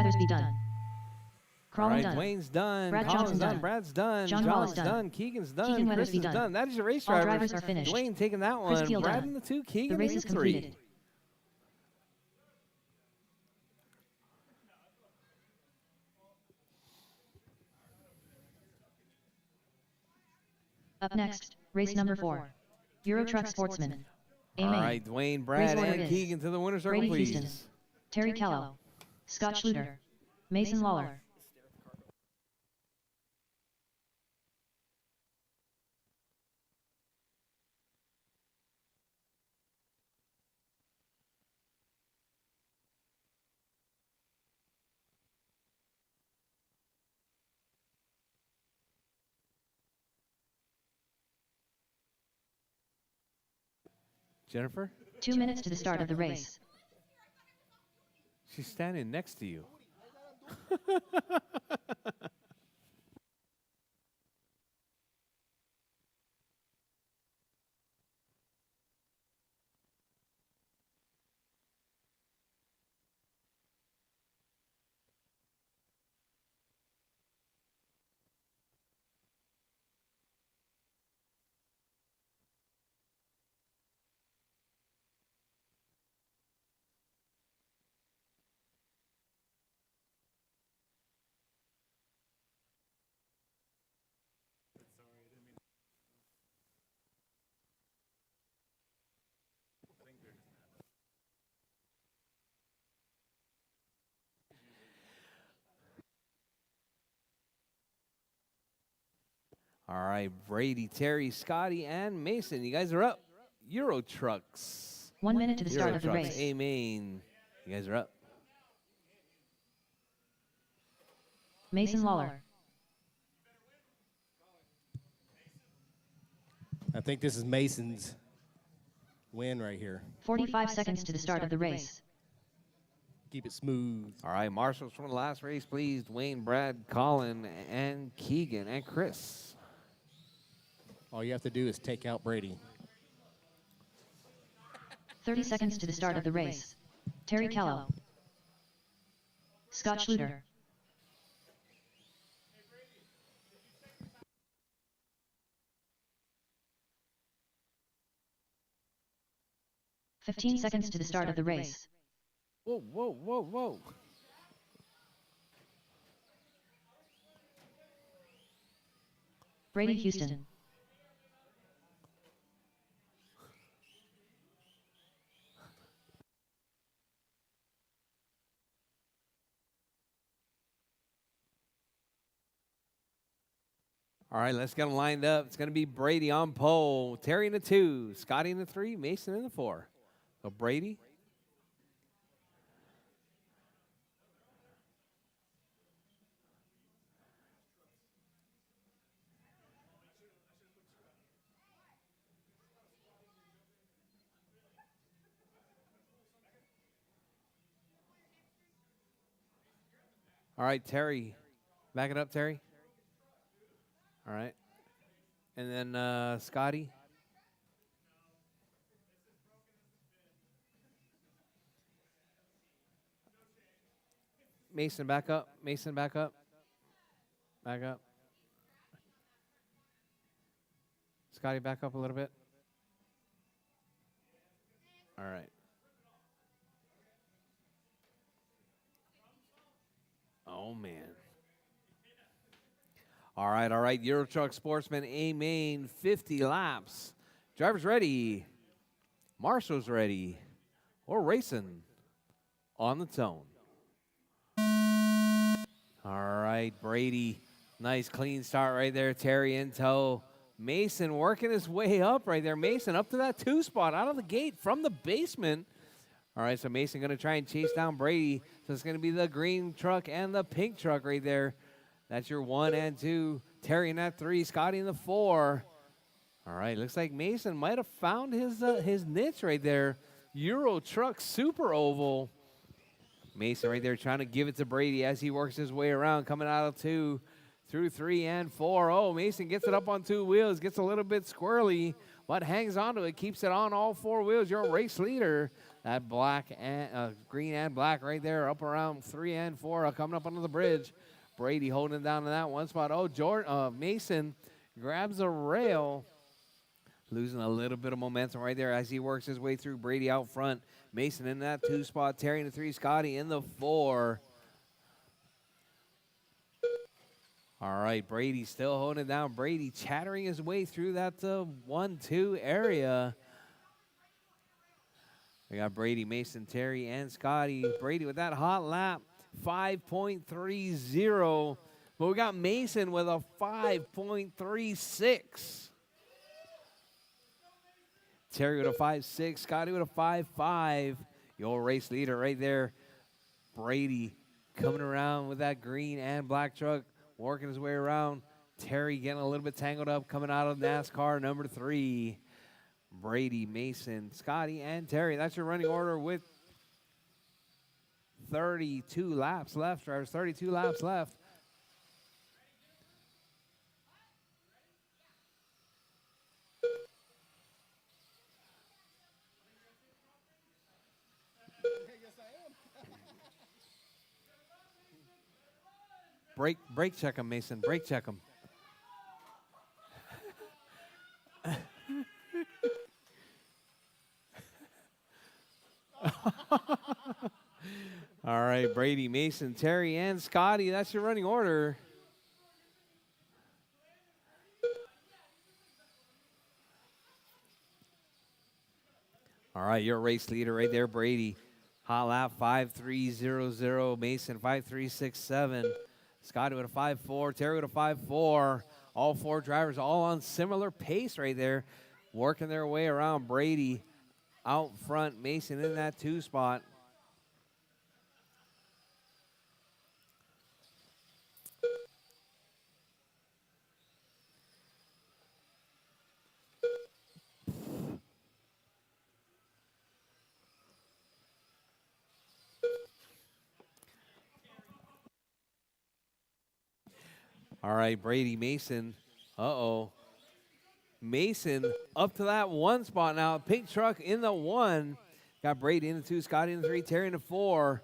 Weathersby done. All Crawlin right, done. Dwayne's done. Brad Colin's Johnson done. done. Brad's done. John John's Wallace done. Keegan's done. Keegan Chris Weathersby is done. done. That is your race All drivers. drivers are finished. Dwayne taking that Chris one. Keel Brad done. in the 2, Keegan The race in is the 3. completed. Up next, race number 4. Rchq Sportsman. All right, Dwayne, Brad, order and is Keegan to the winner's circle, Brady please. Houston, Terry Callow, Scott Schluter, Mason Lawler. Jennifer? 2 minutes to the start of the race. She's standing next to you. All right, Brady, Terry, Scotty, and Mason. You guys are up. Euro Trucks. 1 minute to the start Euro of the Trucks, race. A-Main. You guys are up. Mason Lawler. I think this is Mason's win right here. 45 seconds to the start of the race. Keep it smooth. All right, marshals from the last race, please. Dwayne, Brad, Colin, and Keegan, and Chris. All you have to do is take out Brady. 30 seconds to the start of the race. Terry Callow, Scott Schluter, 15 seconds to the start of the race. Whoa, whoa, whoa, whoa. Brady Houston, All right, let's get them lined up. It's going to be Brady on pole, Terry in the 2, Scotty in the 3, Mason in the 4. So Brady. All right, Terry. Back it up, Terry. All right. And then Scotty. Mason, back up. Mason, back up. Back up. Scotty, back up a little bit. All right. Oh, man. All right. Rchq Sportsman, A-Main, 50 laps. Drivers ready. Marshall's ready. We're racing on the tone. All right, Brady. Nice clean start right there. Terry in tow. Mason working his way up right there. Mason up to that 2 spot out of the gate from the basement. All right, so Mason going to try and chase down Brady. So it's going to be the green truck and the pink truck right there. That's your 1 and 2. Terry in that 3. Scotty in the 4. All right, looks like Mason might have found his niche right there. Rchq SuperOval. Mason right there trying to give it to Brady as he works his way around, coming out of 2 through 3 and 4. Oh, Mason gets it up on 2 wheels, gets a little bit squirrely, but hangs on to it, keeps it on all 4 wheels. Your race leader, That black and green and black right there, up around 3 and 4, coming up under the bridge. Brady holding it down to that one spot. Oh, Mason grabs a rail, losing a little bit of momentum right there as he works his way through. Brady out front. Mason in that 2 spot. Terry in the 3. Scotty in the 4. All right, Brady still holding it down. Brady chattering his way through that 1-2 area. We got Brady, Mason, Terry, and Scotty. Brady with that hot lap, 5.30. But we got Mason with a 5.36. Terry with a 5.6. Scotty with a 5.5. The old race leader right there. Brady coming around with that green and black truck, working his way around. Terry getting a little bit tangled up, coming out of NASCAR number 3. Brady, Mason, Scotty, and Terry. That's your running order with 32 laps left, drivers. 32 laps left. Brake check him, Mason. Brake check him. All right, Brady, Mason, Terry, and Scotty. That's your running order. All right, your race leader right there, Brady. Hot lap 5.300. Mason 5.367. Scotty with a 5.4. Terry with a 5.4. All 4 drivers all on similar pace right there, working their way around. Brady out front. Mason in that 2 spot. All right, Brady, Mason. Uh-oh. Mason up to that 1 spot now. Pink truck in the 1. Got Brady in the 2, Scotty in the 3, Terry in the 4.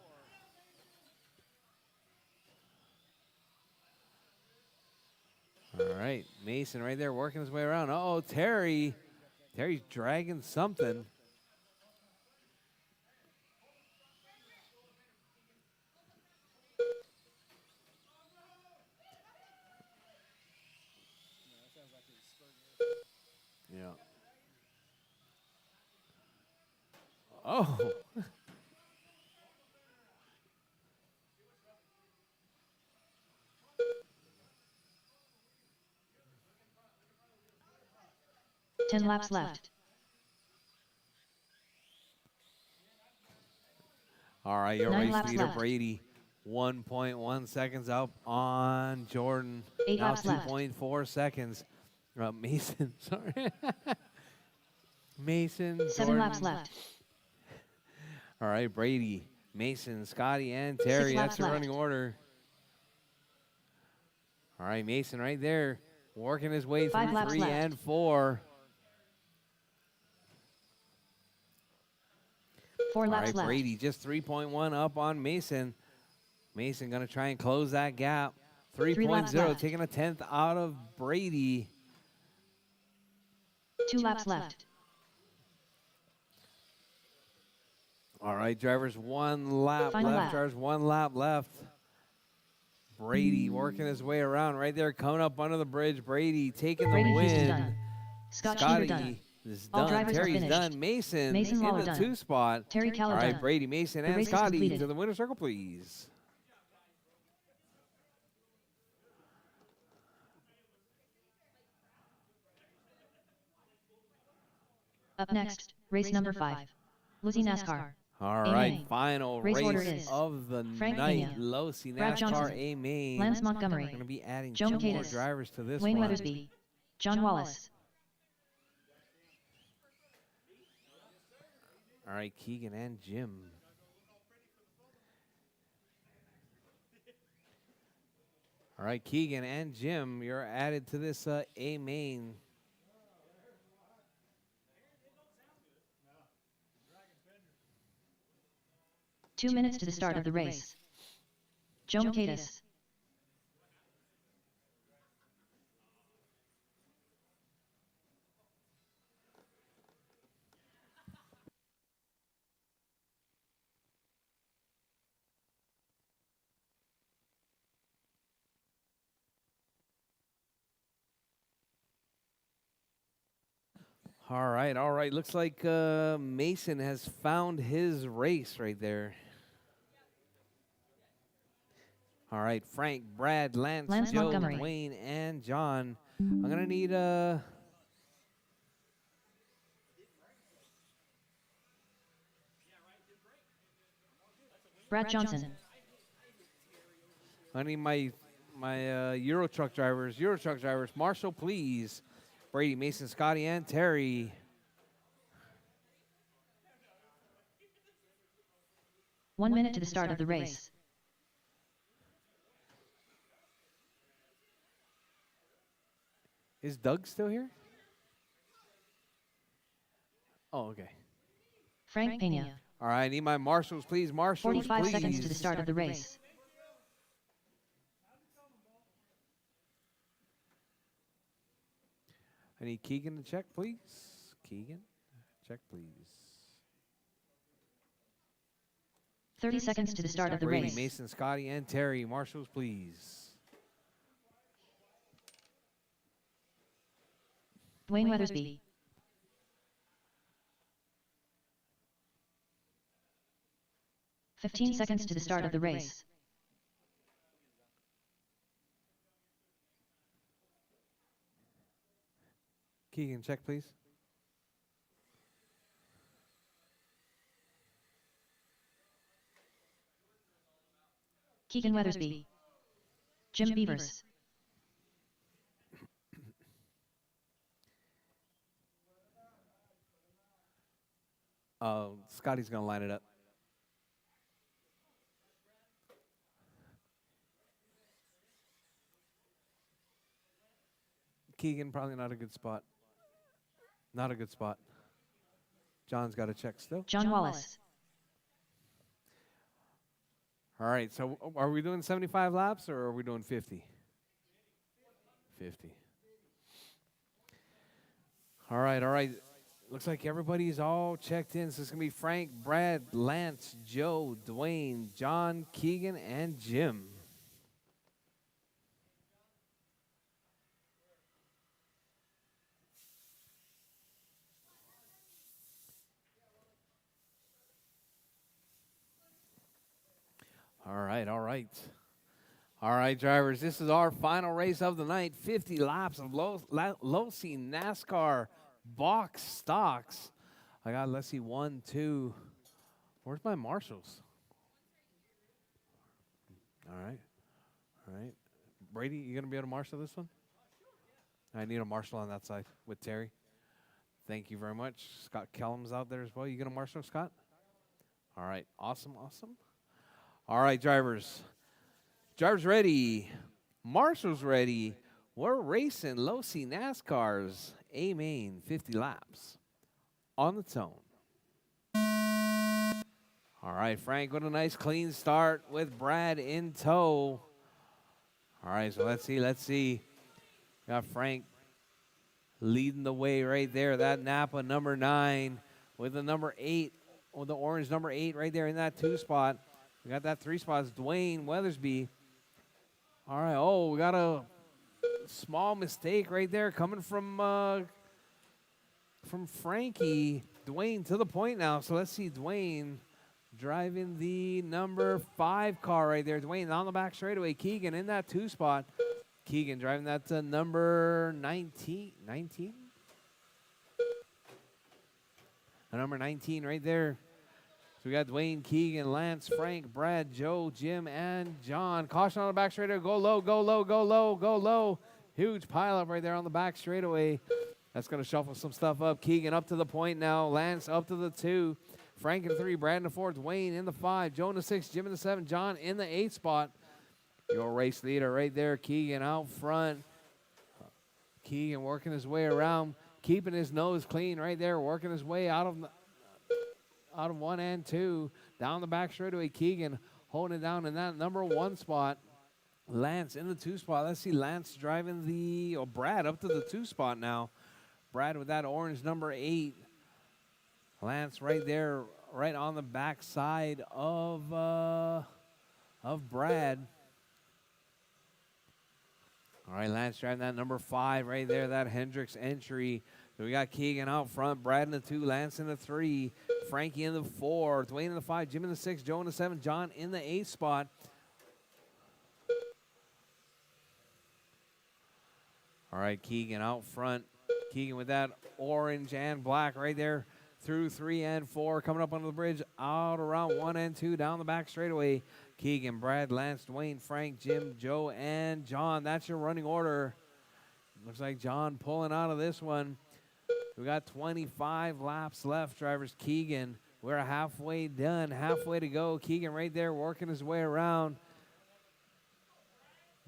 All right, Mason right there working his way around. Uh-oh, Terry. Terry's dragging something. Yeah. Oh. Ten laps left. All right, your 9 race laps leader, left. Brady. 1.1 seconds up on Jordan. 8 now laps left. 2.4 seconds. Mason, sorry. Mason, 7 Jordan. laps left. All right, Brady, Mason, Scotty, and Terry. 6 laps That's your left. running order. All right, Mason right there, working his way 5 through laps 3 left. and 4. 4 All laps right, left. Brady just 3.1 up on Mason. Mason going to try and close that gap. 3 laps 3.0, left. taking a 10th out of Brady. 2 laps left. All right, drivers, 1 lap Final left. lap. Drivers, 1 lap left. Brady working his way around right there, coming up under the bridge. Brady taking the Brady Houston win. done. Scott Shooter Scotty done. is All done. drivers are Terry's finished. done. Mason, Mason in Waller the done. 2 spot. Terry All Callow right, done. Brady, Mason, The and race is Scotty completed. to the winner's circle, please. Up next, race number 5. Lizzie NASCAR. All A right, main. final Race race order is of the Frank night. Pena, Losi Brad NASCAR Johnson, A main. Lance Montgomery, Going to be adding Joan 2 more Cadis, drivers to this Wayne one. Weathersby, John Wallace. All right, Keegan and Jim. All right, Keegan and Jim, you're added to this A main. 2 minutes to the start of the race. Joe Michaelis. All right, all right. Looks like Mason has found his race right there. All right, Frank, Brad, Lance, Joe, Montgomery. Dwayne, and John. I'm gonna need Brad Johnson. I need my Euro truck drivers. Marshall, please. Brady, Mason, Scotty, and Terry. 1 minute to the start of the race. Is Doug still here? Oh, okay. Frank Pena. All right, I need my marshals, please. Marshals, 45 please. seconds to the start of the race. I need Keegan to check, please. Keegan, check, please. 30 seconds to the start of the Brady, race. Mason, Scotty, and Terry. Marshals, please. Dwayne Weathersby. 15 seconds to the start of the race. Keegan, check, please. Keegan Weathersby. Jim Beavers. Scotty's going to line it up. Keegan, probably not a good spot. Not a good spot. John's got to check still. John Wallace. All right, so are we doing 75 laps or are we doing 50? 50. All right, all right. Looks like everybody's all checked in. So it's going to be Frank, Brad, Lance, Joe, Dwayne, John, Keegan, and Jim. All right, all right. All right, drivers, this is our final race of the night. 50 laps of low-C NASCAR box stocks. I got, let's see, 1, 2. Where's my marshals? All right, all right. Brady, you going to be able to marshal this one? I need a marshal on that side with Terry. Thank you very much. Scott Kellum's out there as well. You going to marshal, Scott? All right, awesome, awesome. All right, drivers. Drivers ready. Marshals ready. We're racing low-C NASCARs. A-Main, 50 laps. On the tone. All right, Frank with a nice clean start with Brad in tow. All right, so let's see. Got Frank leading the way right there. That Napa number 9 with the number 8, with the orange number 8 right there in that 2 spot. We got that 3 spots, Dwayne Weathersby. All right, oh, we got a small mistake right there coming from Frankie. Dwayne to the point now. So let's see Dwayne driving the number 5 car right there. Dwayne on the back straightaway. Keegan in that 2 spot. Keegan driving that number 19. 19? Number 19 right there. So we got Dwayne, Keegan, Lance, Frank, Brad, Joe, Jim, and John. Caution on the back straightaway. Go low, go low, go low, go low. Huge pileup right there on the back straightaway. That's going to shuffle some stuff up. Keegan up to the point now. Lance up to the 2. Frank in 3. Brad in the 4. Dwayne in the 5. Joe in the 6. Jim in the 7. John in the 8 spot. Your race leader right there. Keegan out front. Keegan working his way around. Keeping his nose clean right there. Working his way out of 1 and 2. Down the back straightaway, Keegan holding it down in that number 1 spot. Lance in the 2 spot. Let's see Lance driving Brad up to the 2 spot now. Brad with that orange number 8. Lance right there, right on the back side of Brad. All right, Lance driving that number 5 right there, that Hendricks entry. So we got Keegan out front, Brad in the 2, Lance in the 3, Frankie in the 4, Dwayne in the 5, Jim in the 6, Joe in the 7, John in the 8 spot. All right, Keegan out front. Keegan with that orange and black right there through 3 and 4. Coming up onto the bridge, out around 1 and 2, down the back straightaway. Keegan, Brad, Lance, Dwayne, Frank, Jim, Joe, and John. That's your running order. Looks like John pulling out of this one. We got 25 laps left, drivers. Keegan, we're halfway done, halfway to go. Keegan right there working his way around.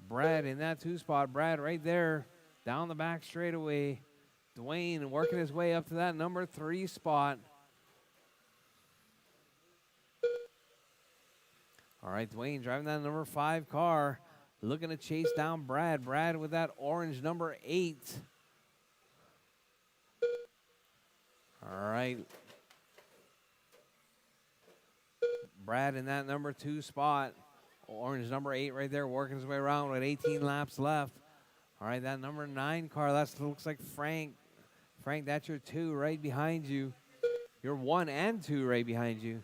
Brad in that 2 spot. Brad right there down the back straightaway. Dwayne working his way up to that number 3 spot. All right, Dwayne driving that number 5 car. Looking to chase down Brad. Brad with that orange number 8. All right. Brad in that number 2 spot. Orange number 8 right there working his way around with 18 laps left. All right, that number 9 car, that looks like Frank. Frank, that's your 2 right behind you. Your 1 and 2 right behind you.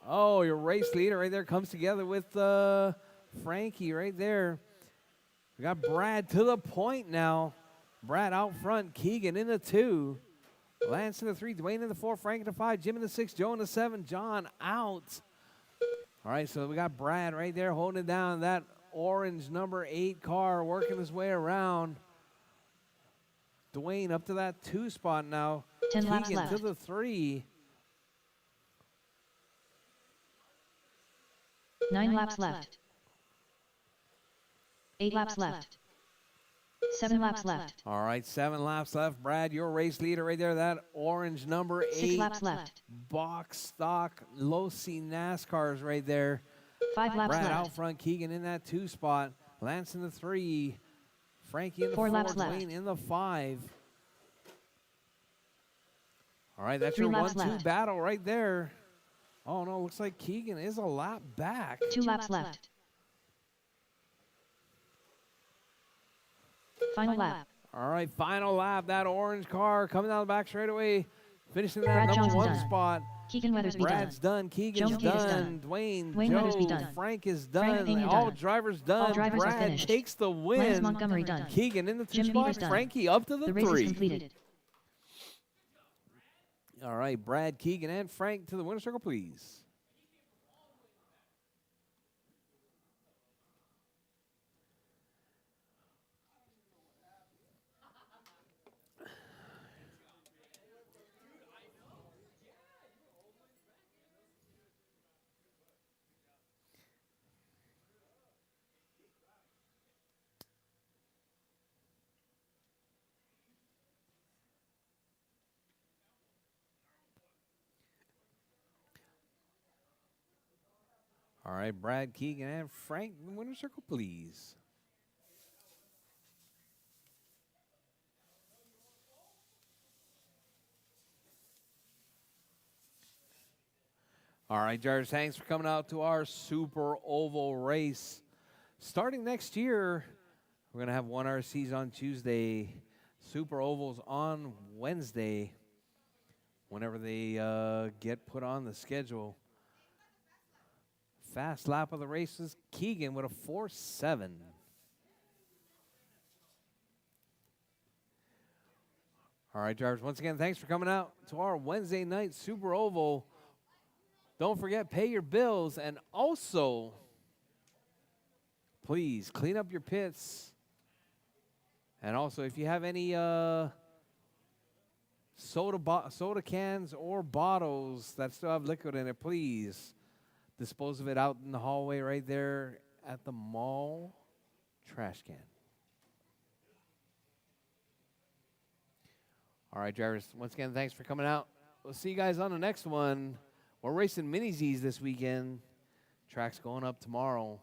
Oh, your race leader right there comes together with Frankie right there. We got Brad to the point now. Brad out front, Keegan in the 2. Lance in the 3, Dwayne in the 4, Frank in the 5, Jim in the 6, Joe in the 7, John out. All right, so we got Brad right there holding it down. That orange number 8 car working his way around. Dwayne up to that 2 spot now. 10 laps Keegan left. to the 3. 9 laps left. 8 laps left. 7 laps left. All right, 7 laps left. Brad, your race leader right there. That orange number 8. 6 laps left. Box stock low-C NASCARs right there. 5 laps Brad left. out front, Keegan in that 2 spot. Lance in the 3. Frankie in the 4 4, laps left. Dwayne in the 5. All right, that's 3 your laps 1-2 left. battle right there. Oh, no, looks like Keegan is a lap back. 2 laps left. Final lap. All right, final lap. That orange car coming down the back straightaway, finishing that Brad number Johnson's 1 done. spot. Keegan Weathersby Brad's done. Keegan's Joe Peters done. done. Dwayne, Wayne Joe, Weathersby done. Frank is Frank done. Pena All done. drivers done. All drivers are Brad finished. takes the Lance win. Montgomery done. Keegan in the 2 Jim spot. Beavers done. Frankie up to the The race is 3. completed. All right, Brad, Keegan, and Frank to the winner's circle, please. All right, Brad, Keegan, and Frank in the winner's circle, please. All right, drivers, thanks for coming out to our Super Oval race. Starting next year, we're going to have 1 RCs on Tuesday, Super Ovals on Wednesday, whenever they get put on the schedule. Fast lap of the race is Keegan with a 4.7. All right, drivers, once again, thanks for coming out to our Wednesday night Super Oval. Don't forget, pay your bills, and also, please clean up your pits. And also, if you have any soda cans or bottles that still have liquid in it, please dispose of it out in the hallway right there at the mall trash can. All right, drivers, once again, thanks for coming out. We'll see you guys on the next one. We're racing Mini Z's this weekend. Track's going up tomorrow.